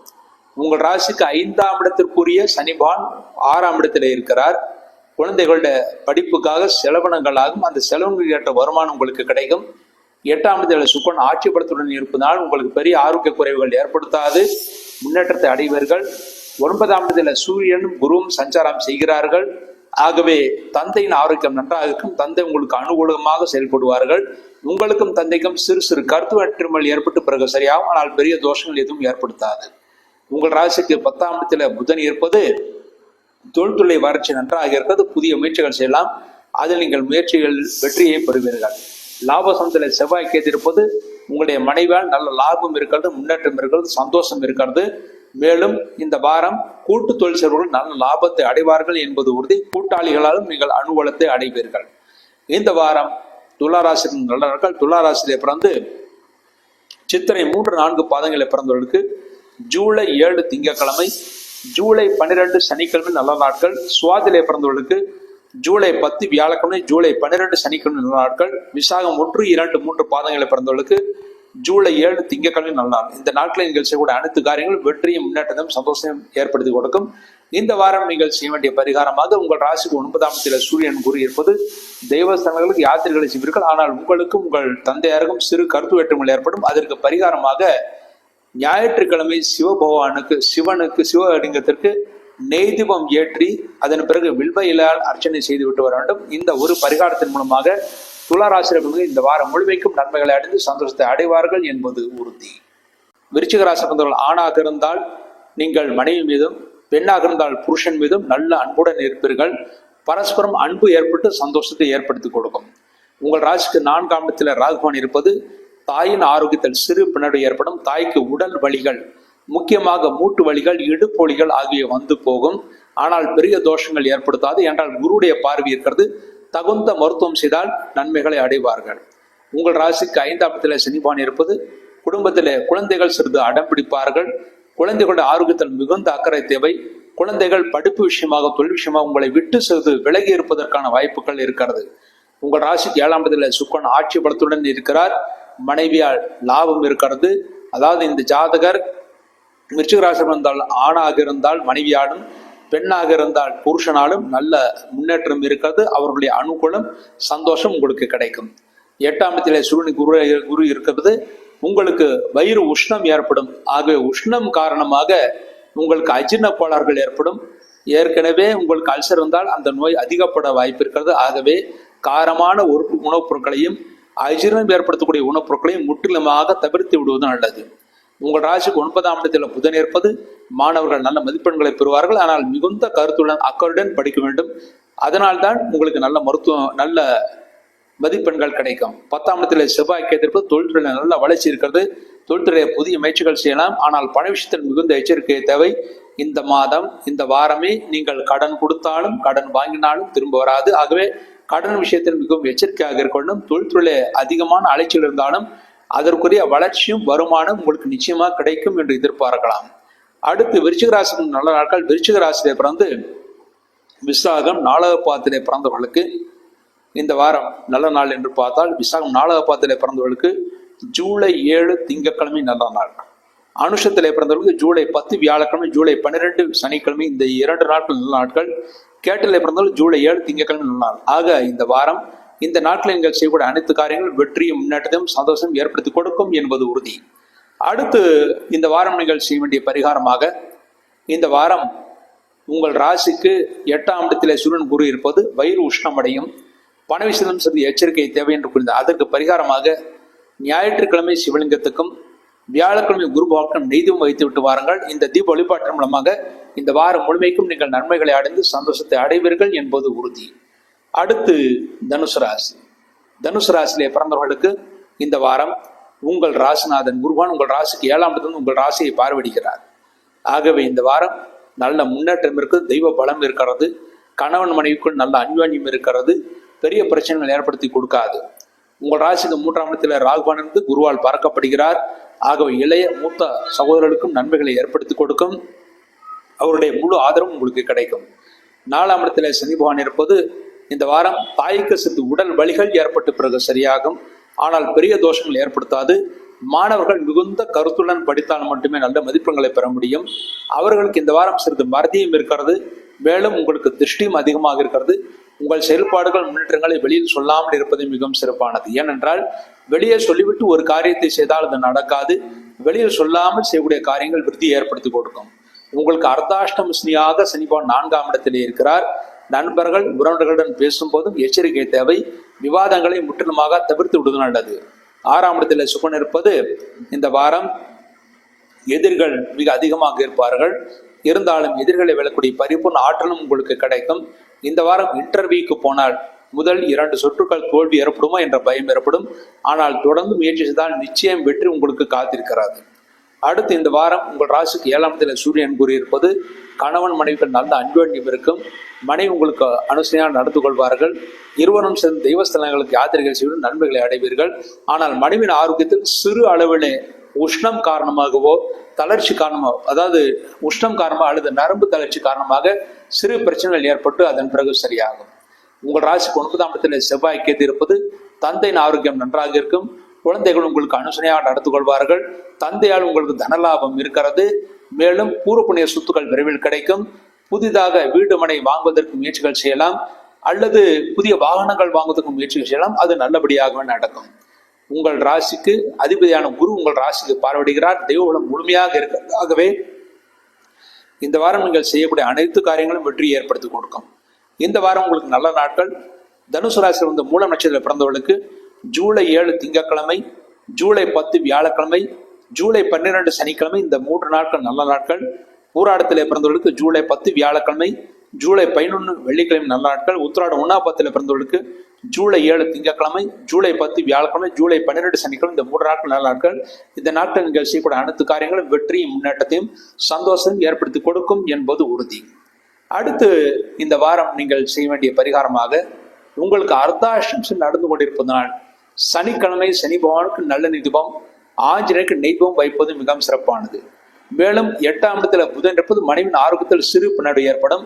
உங்கள் ராசிக்கு 5ஆம் இடத்திற்குரிய சனிபான் 6ஆம் இடத்திலே இருக்கிறார். குழந்தைகளுடைய படிப்புக்காக செலவினங்களாகும். அந்த செலவுகளுக்கு ஏற்ற வருமானம் உங்களுக்கு கிடைக்கும். 8ஆம் இடத்துல சுக்கரன் ஆட்சி பலத்துடன் இருப்பதால் உங்களுக்கு பெரிய ஆரோக்கிய குறைவுகள் ஏற்படுத்தாது, முன்னேற்றத்தை அடைவீர்கள். 9ஆம் இடத்துல சூரியனும் குருவும் சஞ்சாரம் செய்கிறார்கள். ஆகவே தந்தையின் ஆரோக்கியம் நன்றாக இருக்கும். தந்தை உங்களுக்கு அனுகூலமாக செயல்படுவார்கள். உங்களுக்கும் தந்தைக்கும் சிறு சிறு கருத்து வேற்றுமைகள் ஏற்பட்டு பிறகு சரியாகும். ஆனால் பெரிய தோஷங்கள் எதுவும் ஏற்படுத்தாது. உங்கள் ராசிக்கு 10ஆம் இடத்துல புதன் இருப்பது தொழில்துறை வறட்சி நன்றாக இருக்கிறது. புதிய முயற்சிகள் செய்யலாம். அதில் நீங்கள் முயற்சிகள் வெற்றியை பெறுவீர்கள். லாபசமத்தில் செவ்வாய் கேட்டிருப்பது உங்களுடைய மனைவியால் நல்ல லாபம் இருக்கிறது, முன்னேற்றம் இருக்கிறது, சந்தோஷம் இருக்கிறது. மேலும் இந்த வாரம் கூட்டு தொழில் செய்வர்கள் நல்ல லாபத்தை அடைவார்கள் என்பது உறுதி. கூட்டாளிகளாலும் நீங்கள் அனுகூலத்தை அடைவீர்கள். இந்த வாரம் துளாராசி நல்ல நாட்கள். துளாராசியிலே பிறந்து சித்திரை 3-4 பாதங்களை பிறந்தவர்களுக்கு ஜூலை 7 திங்கட்கிழமை, ஜூலை 12 சனிக்கிழமை நல்ல நாட்கள். சுவாதிலே பிறந்தவர்களுக்கு ஜூலை 10 வியாழக்கிழமை, ஜூலை 12 சனிக்கிழமை நல்ல நாட்கள். விசாகம் 1, 2, 3 பாதங்களை பிறந்தவர்களுக்கு ஜூலை 7 திங்கட்கிழமை நல்ல நாள். இந்த நாட்களில் நீங்கள் செய்யக்கூடிய அனைத்து காரியங்களும் வெற்றியும் முன்னேற்றத்தையும் சந்தோஷம் ஏற்படுத்தி கொடுக்கும். இந்த வாரம் நீங்கள் செய்ய வேண்டிய பரிகாரமாக உங்கள் ராசிக்கு 9ஆம் இடத்தில் சூரியன் குரு இருப்பது தெய்வஸ்தலங்களுக்கு யாத்திரைகளை செய்வீர்கள். ஆனால் உங்களுக்கும் உங்கள் தந்தையாருக்கும் சிறு கருத்து வேற்றுமைகள் ஏற்படும். அதற்கு பரிகாரமாக ஞாயிற்றுக்கிழமை சிவனுக்கு சிவலிங்கத்திற்கு நெய் தீபம் ஏற்றி அதன் பிறகு வில்வ இலையால் அர்ச்சனை செய்து விட்டு வர வேண்டும். இந்த ஒரு பரிகாரத்தின் மூலமாக துளாராசிரியர்கள் இந்த வாரம் முழுமைக்கும் நன்மைகளை அடைந்து சந்தோஷத்தை அடைவார்கள் என்பது உறுதி. விருச்சிக ராசி பந்தவர்கள் ஆணாக இருந்தால் நீங்கள் மனைவி மீதும், பெண்ணாக இருந்தால் புருஷன் மீதும் நல்ல அன்புடன் இருப்பீர்கள். பரஸ்பரம் அன்பு ஏற்பட்டு சந்தோஷத்தை ஏற்படுத்தி கொடுக்கும். உங்கள் ராசிக்கு 4ஆம் இடத்தில் ராகுவான் இருப்பது தாயின் ஆரோக்கியத்தில் சிறு பின்னடை ஏற்படும். தாய்க்கு உடல் வலிகள், முக்கியமாக மூட்டு வலிகள், இடுப்பு வலிகள் ஆகிய வந்து போகும். ஆனால் பெரிய தோஷங்கள் ஏற்படுத்தாது. என்றால் குருடைய பார்வை இருக்கிறது. தகுந்த மருத்துவம் செய்தால் நன்மைகளை அடைவார்கள். உங்கள் ராசிக்கு 5ஆம் இடத்தில் சனிபான் இருப்பது குடும்பத்திலே குழந்தைகள் சிறிது அடம் பிடிப்பார்கள். குழந்தைகளுடைய ஆரோக்கியத்தில் மிகுந்த அக்கறை தேவை. குழந்தைகள் படிப்பு விஷயமாக, தொழில் விஷயமாக உங்களை விட்டு சிறிது விலகி இருப்பதற்கான வாய்ப்புகள் இருக்கிறது. உங்கள் ராசிக்கு 7ஆம் இடத்தில் சுக்கிரன் ஆட்சி பலத்துடன் இருக்கிறார். மனைவியால் லாபம் இருக்கிறது. அதாவது இந்த ஜாதகர் விருச்சிக ராசி இருந்தால் ஆணாக இருந்தால் மனைவியாலும், பெண்ணாக இருந்தால் புருஷனாலும் நல்ல முன்னேற்றம் இருக்கிறது. அவர்களுடைய அனுகூலம் சந்தோஷம் உங்களுக்கு கிடைக்கும். 8ஆம் இடத்திலே சூரியன் குரு இருக்கிறது. உங்களுக்கு வயிறு உஷ்ணம் ஏற்படும். ஆகவே உஷ்ணம் காரணமாக உங்களுக்கு அஜீரண கோளாறுகள் ஏற்படும். ஏற்கனவே உங்களுக்கு அல்சர் இருந்தால் அந்த நோய் அதிகப்பட வாய்ப்பு இருக்கிறது. ஆகவே காரமான உணவுப் பொருட்களையும் அஜீரணம் ஏற்படுத்தக்கூடிய உணவுப் பொருட்களையும் முற்றிலுமாக தவிர்த்து விடுவது நல்லது. உங்கள் ராசிக்கு 9ஆம் இடத்தில் புதன் இருப்பது மாணவர்கள் நல்ல மதிப்பெண்களை பெறுவார்கள். ஆனால் மிகுந்த கருத்துடன் அக்கறையுடன் படிக்க வேண்டும். அதனால்தான் உங்களுக்கு நல்ல மதிப்பெண்கள் கிடைக்கும். 10ஆம் இடத்தில் செவ்வாய் கேட்டிருப்பது தொழில்துறையில் நல்ல வளர்ச்சி இருக்கிறது. தொழில்துறையை புதிய முயற்சிகள் செய்யலாம். ஆனால் பண விஷயத்தில் மிகுந்த எச்சரிக்கை தேவை. இந்த மாதம், இந்த வாரமே நீங்கள் கடன் கொடுத்தாலும் கடன் வாங்கினாலும் திரும்ப வராது. ஆகவே கடன் விஷயத்தில் மிகவும் எச்சரிக்கையாக இருக்க வேண்டும். தொழில்துறையிலே அதிகமான அலைச்சல் இருந்தாலும் அதற்குரிய வளர்ச்சியும் வருமானம் உங்களுக்கு நிச்சயமாக கிடைக்கும் என்று எதிர்பார்க்கலாம். அடுத்து விருச்சிக ராசி நல்ல நாட்கள். விருச்சிக ராசியிலே பிறந்து விசாகம் 4வது பாதத்திலே பிறந்தவர்களுக்கு இந்த வாரம் நல்ல நாள் என்று பார்த்தால் விசாகம் 4வது பாதத்திலே பிறந்தவர்களுக்கு ஜூலை 7 திங்கட்கிழமை நல்ல நாள். அனுஷத்திலே பிறந்தவர்களுக்கு ஜூலை 10 வியாழக்கிழமை, ஜூலை 12 சனிக்கிழமை, இந்த 2 நாட்கள் நல்ல நாட்கள். கேட்டலை பிறந்தவர்கள் ஜூலை 7 திங்கட்கிழமை நல்ல நாள். ஆக இந்த வாரம், இந்த நாட்களில் நீங்கள் செய்யக்கூடிய அனைத்து காரியங்கள் வெற்றியும் முன்னேற்றத்தையும் சந்தோஷம் ஏற்படுத்தி கொடுக்கும் என்பது உறுதி. அடுத்து இந்த வாரம் நீங்கள் செய்ய வேண்டிய பரிகாரமாக, இந்த வாரம் உங்கள் ராசிக்கு 8ஆம் இடத்திலே சூரியன் குரு இருப்பது வயிறு உஷ்ணமடையும், பண விஷயம் சிறிது எச்சரிக்கை தேவை என்று கூறியது. அதற்கு பரிகாரமாக ஞாயிற்றுக்கிழமை சிவலிங்கத்துக்கும் வியாழக்கிழமை குரு பகவானுக்கும் நெய்தம் வைத்து விட்டு வாருங்கள். இந்த தீப வழிபாட்டின் மூலமாக இந்த வாரம் முழுமைக்கும் நீங்கள் நன்மைகளை அடைந்து சந்தோஷத்தை அடைவீர்கள் என்பது உறுதி. அடுத்து தனுசு ராசி. தனுசு ராசியிலே பிறந்தவர்களுக்கு இந்த வாரம் உங்கள் ராசிநாதன் குருவான் உங்கள் ராசிக்கு 7ஆம் இடத்திலிருந்து உங்கள் ராசியை பார்வையிடுகிறார். ஆகவே இந்த வாரம் நல்ல முன்னேற்றம் இருக்குது, தெய்வ பலம் இருக்கிறது, கணவன் மனைவிக்குள் நல்ல அன்யோன்யம் இருக்கிறது, பெரிய பிரச்சனைகள் ஏற்படுத்தி கொடுக்காது. உங்கள் ராசிக்கு 3ஆம் இடத்தில் ராகுவான் இருந்து குருவால் பார்க்கப்படுகிறார். ஆகவே இளைய மூத்த சகோதரர்களுக்கும் நன்மைகளை ஏற்படுத்தி கொடுக்கும், அவருடைய முழு ஆதரவும் உங்களுக்கு கிடைக்கும். 4ஆம் இடத்துல சனி பகவான் இருப்பது இந்த வாரம் தாய்க்கு சிறிது உடல் வலிகள் ஏற்பட்டு பிறகு சரியாகும், ஆனால் பெரிய தோஷங்கள் ஏற்படுத்தாது. மாணவர்கள் மிகுந்த கருத்துடன் படித்தால் மட்டுமே நல்ல மதிப்பெண்களை பெற முடியும். அவர்களுக்கு இந்த வாரம் சிறிது மறதியும் இருக்கிறது, மேலும் உங்களுக்கு திருஷ்டியும் அதிகமாக இருக்கிறது. உங்கள் செயல்பாடுகள் முன்னேற்றங்களை வெளியில் சொல்லாமல் இருப்பது மிகவும் சிறப்பானது. ஏனென்றால் வெளியே சொல்லிவிட்டு ஒரு காரியத்தை செய்தால் அது நடக்காது. வெளியில் சொல்லாமல் செய்யக்கூடிய காரியங்கள் விருத்தி ஏற்படுத்தி கொடுக்கும். உங்களுக்கு அர்த்தாஷ்டம சனியாக சனி பகவான் 4ஆம் இடத்திலே இருக்கிறார். நண்பர்கள் உறவினர்களுடன் பேசும்போதும் எச்சரிக்கை தேவை, விவாதங்களை முற்றிலுமாக தவிர்த்து விடுவது நல்லது. 6ஆம் இடத்தில் சுக்கரன் இருப்பது இந்த வாரம் எதிரிகள் மிக அதிகமாக இருப்பார்கள். இருந்தாலும் எதிர்களை வெல்லக்கூடிய பரிபூர்ண ஆற்றலும் உங்களுக்கு கிடைக்கும். இந்த வாரம் இன்டர்வியூக்கு போனால் முதல் 2 சுற்றுக்கள் தோல்வி ஏற்படுமா என்ற பயம் ஏற்படும். ஆனால் தொடர்ந்து முயற்சி செய்தால் நிச்சயம் வெற்றி உங்களுக்கு காத்திருக்கிறது. அடுத்து இந்த வாரம் உங்கள் ராசிக்கு 7ஆம் இடத்தில் சூரியன் கூறியிருப்பது கணவன் மனைவிகள் நல்ல அன்யோன்யம் இருக்கும். மனைவி உங்களுக்கு அனுசரியாக நடந்து கொள்வார்கள். இருவரும் சேர்ந்து தெய்வஸ்தலங்களுக்கு யாத்திரைகள் செய்து நன்மைகளை அடைவீர்கள். ஆனால் மனைவியின் ஆரோக்கியத்தில் சிறு அளவிலே உஷ்ணம் காரணமாகவோ தளர்ச்சி காரணமாக, அதாவது உஷ்ணம் காரணமாக அல்லது நரம்பு தளர்ச்சி காரணமாக சிறு பிரச்சனைகள் ஏற்பட்டு அதன் பிறகு சரியாகும். உங்கள் ராசிக்கு 9ஆம் இடத்தில் செவ்வாய் கேது இருப்பது தந்தையின் ஆரோக்கியம் நன்றாக இருக்கும். குழந்தைகள் உங்களுக்கு அனுசனையாக நடந்து கொள்வார்கள். தந்தையால் உங்களுக்கு தனலாபம் இருக்கிறது. மேலும் பூர்வ புண்ணிய சொத்துக்கள் விரைவில் கிடைக்கும். புதிதாக வீடு மனை வாங்குவதற்கு முயற்சிகள் செய்யலாம், அல்லது புதிய வாகனங்கள் வாங்குவதற்கு முயற்சிகள் செய்யலாம். அது நல்லபடியாகவே நடக்கும். உங்கள் ராசிக்கு அதிபதியான குரு உங்கள் ராசிக்கு பார்வையிடுகிறார். தெய்வபலம் முழுமையாக இருக்கிறது. ஆகவே இந்த வாரம் நீங்கள் செய்யக்கூடிய அனைத்து காரியங்களும் வெற்றி ஏற்படுத்தி கொடுக்கும். இந்த வாரம் உங்களுக்கு நல்ல நாட்கள். தனுசு ராசியில் வந்த மூலம் நட்சத்திரத்தில் பிறந்தவர்களுக்கு ஜூலை 7 திங்கட்கிழமை, ஜூலை 10 வியாழக்கிழமை, ஜூலை 12 சனிக்கிழமை, இந்த 3 நாட்கள் நல்ல நாட்கள். பூராடத்திலே பிறந்தவர்களுக்கு ஜூலை 10 வியாழக்கிழமை, ஜூலை 11 வெள்ளிக்கிழமை நல்ல நாட்கள். உத்திராடம் 1ஆம் பாதத்தில் பிறந்தவர்களுக்கு ஜூலை 7 திங்கட்கிழமை, ஜூலை 10 வியாழக்கிழமை, ஜூலை 12 சனிக்கிழமை, இந்த 3 நாட்கள் நல்ல நாட்கள். இந்த நாட்கள் நீங்கள் செய்யக்கூடிய அனைத்து காரியங்களும் வெற்றியும் முன்னேற்றத்தையும் சந்தோஷம் ஏற்படுத்தி கொடுக்கும் என்பது உறுதி. அடுத்து இந்த வாரம் நீங்கள் செய்ய வேண்டிய பரிகாரமாக, உங்களுக்கு அர்த்தாஷ்டமம் நடந்து கொண்டிருப்பதனால் சனிக்கிழமை சனி பகவானுக்கு நல்ல நிதிபம், ஆஞ்சநேயருக்கு நெய்பம் வைப்பது மிகவும் சிறப்பானது. மேலும் 8ஆம் இடத்துல புதன் இருப்பது மனைவின் ஆரோக்கியத்தில் சிறு பின்னடைவு ஏற்படும்.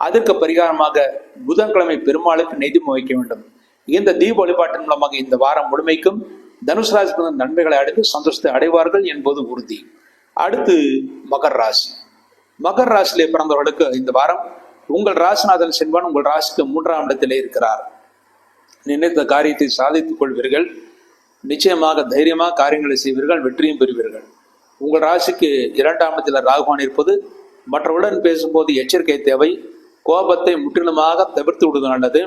அதற்கு பரிகாரமாக புதன்கிழமை பெருமாளுக்கு நெய்தீபம் வைக்க வேண்டும். இந்த தீப வழிபாட்டின் மூலமாக இந்த வாரம் முழுமைக்கும் தனுசு ராசி நன்மைகளை அடைந்து சந்தோஷத்தை அடைவார்கள் என்பது உறுதி. அடுத்து மகர் ராசி. மகர் ராசியிலே பிறந்தவர்களுக்கு இந்த வாரம் உங்கள் ராசிநாதன் செல்வான் உங்கள் ராசிக்கு 3ஆம் இடத்திலே இருக்கிறார். நினைத்த காரியத்தை சாதித்துக் கொள்வீர்கள். நிச்சயமாக தைரியமாக காரியங்களை செய்வீர்கள், வெற்றியும் பெறுவீர்கள். உங்கள் ராசிக்கு 2ஆம் இடத்தில் ராகுவான் இருப்பது மற்றவருடன் பேசும்போது எச்சரிக்கை தேவை. கோபத்தை முற்றிலுமாக தவிர்த்து விடுவது நல்லது.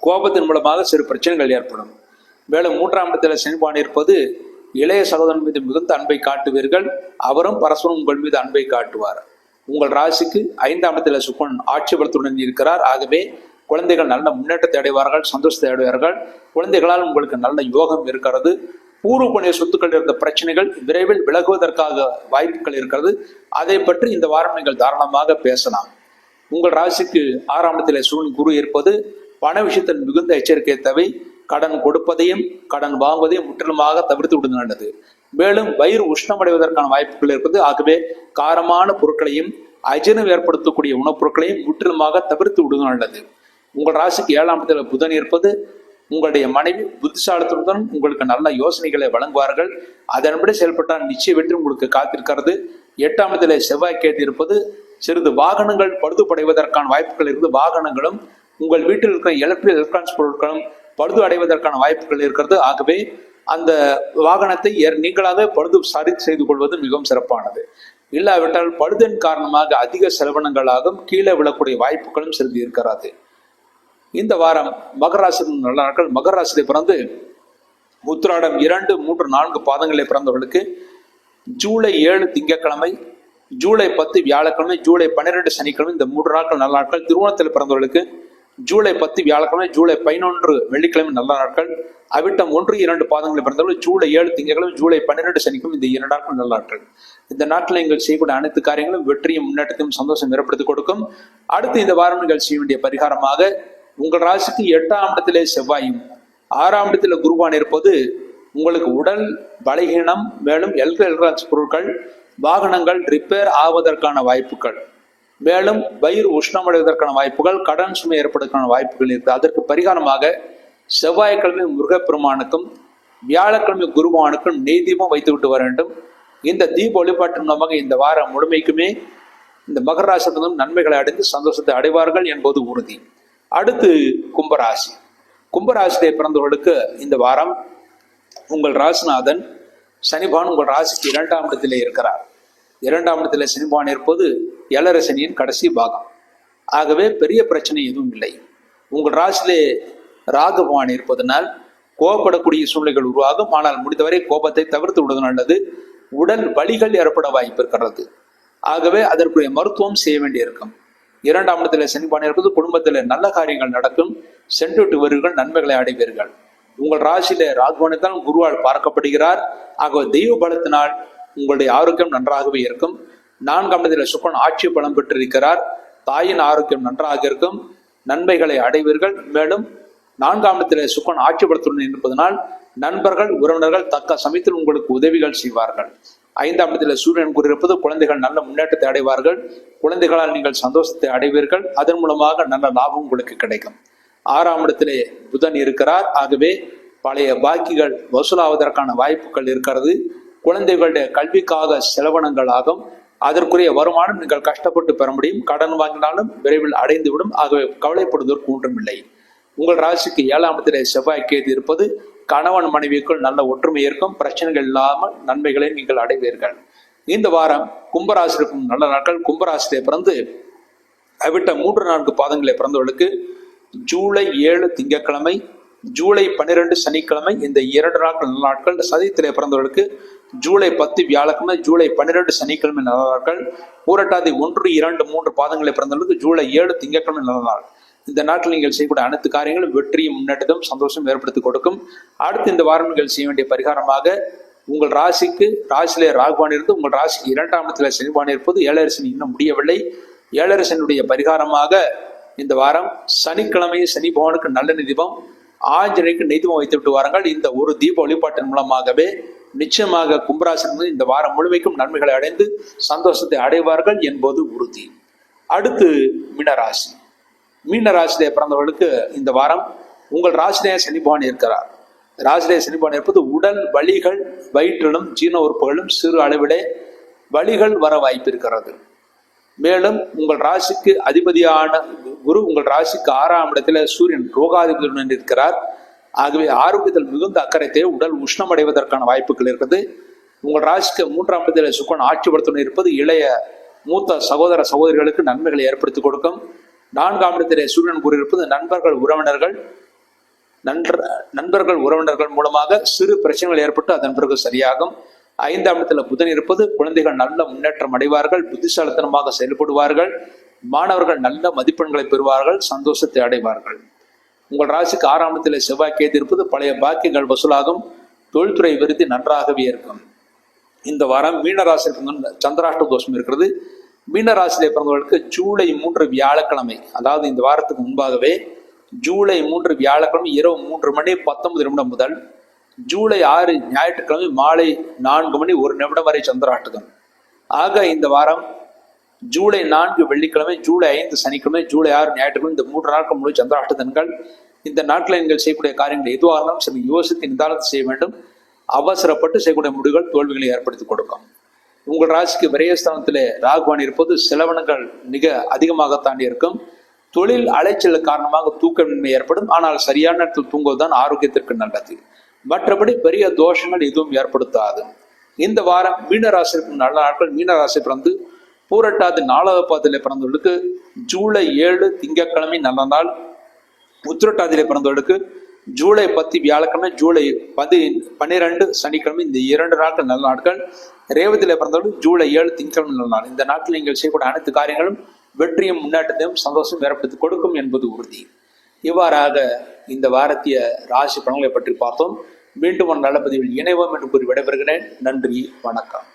கோபத்தின் மூலமாக சிறு பிரச்சனைகள் ஏற்படும். மேலும் 3ஆம் இடத்தில் சனிபான் இருப்பது இளைய சகோதரன் மீது மிகுந்த அன்பை காட்டுவீர்கள். அவரும் பரஸ்பரம் உங்கள் மீது அன்பை காட்டுவார். உங்கள் ராசிக்கு 5ஆம் இடத்தில் சுக்கிரன் ஆட்சி பலத்துடன் இருக்கிறார். ஆகவே குழந்தைகள் நல்ல முன்னேற்றத்தை அடைவார்கள், சந்தோஷத்தை அடைவார்கள். குழந்தைகளால் உங்களுக்கு நல்ல யோகம் இருக்கிறது. பூர்வ புண்ணிய சொத்துக்கள் இருந்த பிரச்சனைகள் விரைவில் விலகுவதற்காக வாய்ப்புகள் இருக்கிறது. அதை பற்றி இந்த வாரம் நீங்கள் தாராளமாக பேசலாம். உங்கள் ராசிக்கு 6ஆம் இடத்தில் சூரியன் குரு இருப்பது பண விஷயத்தில் மிகுந்த எச்சரிக்கை தேவை. கடன் கொடுப்பதையும் கடன் வாங்குவதையும் முற்றிலுமாக தவிர்த்து விடுவது நல்லது. மேலும் வயிறு உஷ்ணமடைவதற்கான வாய்ப்புகள் இருப்பது. ஆகவே காரமான பொருட்களையும் அஜீரணம் ஏற்படுத்தக்கூடிய உணவுப் பொருட்களையும் முற்றிலுமாக தவிர்த்து விடுவது நல்லது. உங்கள் ராசிக்கு 7ஆம் இடத்தில் புதன் இருப்பது உங்களுடைய மனைவி புத்திசாலித்துடன் உங்களுக்கு நல்ல யோசனைகளை வழங்குவார்கள். அதன்படி செயல்பட்டால் நிச்சய வெற்றி உங்களுக்கு காத்திருக்கிறது. 8ஆம் இடத்தில் செவ்வாய் கேது இருப்பது சிறிது வாகனங்கள் பழுதுபடைவதற்கான வாய்ப்புகள் இருந்து வாகனங்களும் உங்கள் வீட்டில் இருக்கிற எலக்ட்ரானிக்ஸ் பொருட்களும் பழுது அடைவதற்கான வாய்ப்புகள் இருக்கிறது. ஆகவே அந்த வாகனத்தை நீங்களாக பழுது சரி செய்து கொள்வது மிகவும் சிறப்பானது. இல்லாவிட்டால் பழுதின் காரணமாக அதிக செலவினங்களாகும், கீழே விழக்கூடிய வாய்ப்புகளும் சிறிது இருக்கிறது. இந்த வாரம் மகர ராசி நல்ல நாட்கள். மகர ராசியிலே பிறந்து உத்திராடம் 2, 3, 4 பாதங்களை பிறந்தவர்களுக்கு ஜூலை 7 திங்கட்கிழமை, ஜூலை 10 வியாழக்கிழமை, ஜூலை 12 சனிக்கிழமை, இந்த 3 நாட்கள் நல்ல நாட்கள். திருவோணத்தில் பிறந்தவர்களுக்கு ஜூலை 10 வியாழக்கிழமை, ஜூலை 11 வெள்ளிக்கிழமை நல்ல நாட்கள். அவிட்டம் 1, 2 பாதங்களை பிறந்தவர்கள் ஜூலை 7 திங்கட்கிழமை, ஜூலை 12 சனிக்கிழமை, இந்த 2 நாட்கள் நல்ல நாட்கள். இந்த நாட்டில் நீங்கள் செய்யக்கூடிய அனைத்து காரியங்களும் வெற்றியும் முன்னேற்றத்தையும் சந்தோஷம் ஏற்படுத்தி கொடுக்கும். அடுத்து இந்த வாரம் நீங்கள் செய்ய வேண்டிய பரிகாரமாக, உங்கள் ராசிக்கு 8ஆம் இடத்திலே செவ்வாயும் 6ஆம் இடத்துல குருவான் இருப்பது உங்களுக்கு உடல் பலகீனம், மேலும் எலக்ட்ரானிக்ஸ் பொருட்கள், வாகனங்கள் ரிப்பேர் ஆவதற்கான வாய்ப்புகள், மேலும் வயிறு உஷ்ணமடைவதற்கான வாய்ப்புகள், கடன் சுமை ஏற்படுவதற்கான வாய்ப்புகள் இருக்குது. அதற்கு பரிகாரமாக செவ்வாய்க்கிழமை முருகப்பெருமானுக்கும் வியாழக்கிழமை குருவானுக்கும் நெய் தீபம் வைத்து விட்டு வர வேண்டும். இந்த தீப வழிபாட்டின் மூலமாக இந்த வாரம் முழுமைக்குமே இந்த மகர ராசியிலும் நன்மைகளை அடைந்து சந்தோஷத்தை அடைவார்கள் என்பது உறுதி. அடுத்து கும்பராசி. கும்பராசியை பிறந்தவர்களுக்கு இந்த வாரம் உங்கள் ராசிநாதன் சனிபான் உங்கள் ராசிக்கு 2ஆம் இடத்திலே இருக்கிறார். 2ஆம் இடத்திலே சனிபான் இருப்பது ஏழரை சனியின் கடைசி பாகம். ஆகவே பெரிய பிரச்சனை எதுவும் இல்லை. உங்கள் ராசியிலே ராகுபவான் இருப்பதனால் கோபப்படக்கூடிய சூழ்நிலைகள் உருவாகும். ஆனால் முடிந்தவரை கோபத்தை தவிர்த்து விடுவது நல்லது. உடல் வலிகள் ஏற்பட வாய்ப்பு இருக்கிறது. ஆகவே அதற்குரிய மருத்துவம் செய்ய வேண்டியிருக்கும். 2ஆம் இடத்துல சனிபான் இருப்பது குடும்பத்தில் நல்ல காரியங்கள் நடக்கும், சென்று விட்டு வருவீர்கள், நன்மைகளை அடைவீர்கள். உங்கள் ராசியில ராகுவானத்தான் குருவால் பார்க்கப்படுகிறார். ஆகவே தெய்வ பலத்தினால் உங்களுடைய ஆரோக்கியம் நன்றாகவே இருக்கும். 4ஆம் இடத்துல சுக்கிரன் ஆட்சி பலம் பெற்றிருக்கிறார். தாயின் ஆரோக்கியம் நன்றாக இருக்கும், நன்மைகளை அடைவீர்கள். மேலும் 4ஆம் இடத்திலே சுக்கிரன் ஆட்சி பலத்துடன் இருப்பதனால் நண்பர்கள் உறவினர்கள் தக்க சமயத்தில் உங்களுக்கு உதவிகள் செய்வார்கள். 5ஆம் இடத்திலே சூரியன் கூறியிருப்பது குழந்தைகள் நல்ல முன்னேற்றத்தை அடைவார்கள். குழந்தைகளால் நீங்கள் சந்தோஷத்தை அடைவீர்கள். அதன் மூலமாக நல்ல லாபம் உங்களுக்கு கிடைக்கும். 6ஆம் இடத்திலே புதன் இருக்கிறார். ஆகவே பழைய பாக்கிகள் வசூலாவதற்கான வாய்ப்புகள் இருக்கிறது. குழந்தைகளுடைய கல்விக்காக செலவனங்கள் ஆகும். அதற்குரிய வருமானம் நீங்கள் கஷ்டப்பட்டு பெற முடியும். கடன் வாங்கினாலும் விரைவில் அடைந்துவிடும். ஆகவே கவலைப்படுவதற்கு ஒன்றுமில்லை. உங்கள் ராசிக்கு 7ஆம் இடத்திலே செவ்வாய் கேது இருப்பது கணவன் மனைவிக்குள் நல்ல ஒற்றுமை இருக்கும். பிரச்சனைகள் இல்லாமல் நன்மைகளை நீங்கள் அடைவீர்கள். இந்த வாரம் கும்பராசிக்கும் நல்ல நாட்கள். கும்பராசியிலே பிறந்து அவிட்ட 3, 4 பாதங்களை பிறந்தவர்களுக்கு ஜூலை 7 திங்கட்கிழமை, ஜூலை 12 சனிக்கிழமை, இந்த 2 நாட்கள் நல்ல நாட்கள். சதயத்திலே பிறந்தவர்களுக்கு ஜூலை 10 வியாழக்கிழமை, ஜூலை 12 சனிக்கிழமை நல்ல நாட்கள். பூரட்டாதி 1, 2, 3 பாதங்களை பிறந்தவர்களுக்கு ஜூலை 7 திங்கட்கிழமை நல்ல நாள். இந்த நாட்டில் நீங்கள் செய்யக்கூடிய அனைத்து காரியங்களும் வெற்றியும் முன்னேற்றத்தும் சந்தோஷம் ஏற்படுத்தி கொடுக்கும். அடுத்து இந்த வாரம் நீங்கள் செய்ய வேண்டிய பரிகாரமாக, உங்கள் ராசியிலே ராகுவான் இருந்து உங்கள் ராசிக்கு 2ஆம் இடத்துல சனிபான் இருப்பது ஏழரை சனி இன்னும் முடியவில்லை. ஏழரை சனியுடைய பரிகாரமாக இந்த வாரம் சனிக்கிழமை சனி பகவானுக்கு நல்ல தீபம், ஆஞ்சநேயருக்கு நெய் தீபம் வைத்து விட்டு வாருங்கள். இந்த ஒரு தீப வழிபாட்டின் மூலமாகவே நிச்சயமாக கும்பராசி இந்த வாரம் முழுமைக்கும் நன்மைகளை அடைந்து சந்தோஷத்தை அடைவார்கள் என்பது உறுதி. அடுத்து மீனராசி. மீனராசியிலே பிறந்தவர்களுக்கு இந்த வாரம் உங்கள் ராசியிலே சனிபான் இருக்கிறார். ராசியிலே சனிபான் இருப்பது உடல் வலிகள், வயிற்றிலும் ஜீரண உறுப்புகளும் சிறு அளவிலே வலிகள் வர வாய்ப்பு இருக்கிறது. மேலும் உங்கள் ராசிக்கு அதிபதியான குரு உங்கள் ராசிக்கு 6ஆம் இடத்துல சூரியன் ரோகாதிபதியுடன் இருக்கிறார். ஆகவே ஆரோக்கியத்தில் மிகுந்த அக்கறை தேவை. உடல் உஷ்ணம் அடைவதற்கான வாய்ப்புகள் இருக்குது. உங்கள் ராசிக்கு 3ஆம் இடத்துல சுக்கிரன் ஆட்சி பலத்துடன் இருப்பது இளைய மூத்த சகோதர சகோதரிகளுக்கு நன்மைகளை ஏற்படுத்தி கொடுக்கும். 4ஆம் இடத்திலே சூரியன் கூறியிருப்பது நண்பர்கள் உறவினர்கள் மூலமாக சிறு பிரச்சனைகள் ஏற்பட்டு அதன் பிறகு சரியாகும். 5ஆம் இடத்துல புதன் இருப்பது குழந்தைகள் நல்ல முன்னேற்றம் அடைவார்கள், புத்திசாலித்தனமாக செயல்படுவார்கள், மாணவர்கள் நல்ல மதிப்பெண்களை பெறுவார்கள், சந்தோஷத்தை அடைவார்கள். உங்கள் ராசிக்கு 6ஆம் இடத்துல செவ்வாய் கேது இருப்பது பழைய பாக்கியங்கள் வசூலாகும், தொழில்துறை விருத்தி நன்றாகவே இருக்கும். இந்த வாரம் மீனராசிக்கு சந்திராஷ்ட தோஷம் இருக்கிறது. மீனராசியிலே பிறந்தவர்களுக்கு ஜூலை 3 வியாழக்கிழமை, அதாவது இந்த வாரத்துக்கு முன்பாகவே ஜூலை 3 வியாழக்கிழமை இரவு 3 மணி 19 நிமிடம் முதல் ஜூலை 6 ஞாயிற்றுக்கிழமை மாலை 4 மணி 1 நிமிடம் வரை சந்திராஷ்டகம். ஆக இந்த வாரம் ஜூலை 4 வெள்ளிக்கிழமை, ஜூலை 5 சனிக்கிழமை, ஜூலை 6 ஞாயிற்றுக்கிழமை, இந்த 3 நாட்கள் முழு சந்திராஷ்டகங்கள். இந்த நாட்டில் நீங்கள் செய்யக்கூடிய காரியங்கள் எதுவாக இருந்தாலும் சரி யோசித்து நிதானத்தை செய்ய வேண்டும். அவசரப்பட்டு செய்யக்கூடிய முடிவுகள் தோல்விகளை ஏற்படுத்தி கொடுக்கும். உங்கள் ராசிக்கு விரயஸ்தானத்திலே ராகுவான் இருப்பது செலவினங்கள் மிக அதிகமாகத்தான் இருக்கும். தொழில் அலைச்சல் காரணமாக தூக்கமின்மை ஏற்படும். ஆனால் சரியான நேரத்தில் தூங்குவதுதான் ஆரோக்கியத்திற்கு நல்லது. மற்றபடி பெரிய தோஷங்கள் எதுவும் ஏற்படுத்தாது. இந்த வாரம் மீனராசிக்கு நல்ல நாட்கள். மீனராசி பிறந்து பூரட்டாதி 4வது பாதத்திலே பிறந்தவர்களுக்கு ஜூலை 7 திங்கட்கிழமை நல்ல நாள். உத்திரட்டாதியிலே பிறந்தவர்களுக்கு ஜூலை 10 வியாழக்கிழமை, ஜூலை 12 சனிக்கிழமை, இந்த 2 நாட்கள் நல்ல நாட்கள். ரேவதியிலே பிறந்தவர்களுக்கு ஜூலை 7 திங்கட்கிழமை நல்ல நாள். இந்த நாட்டில் நீங்கள் செய்யக்கூடிய அனைத்து காரியங்களும் வெற்றியும் முன்னேற்றத்தையும் சந்தோஷம் ஏற்படுத்தி கொடுக்கும் என்பது உறுதி. இவ்வாறாக இந்த வாரத்திய ராசி பலன்களை பற்றி பார்த்தோம். மீண்டும் ஒரு நல்ல பதிவில் இணைவோம் என்று கூறி விடைபெறுகிறேன். நன்றி, வணக்கம்.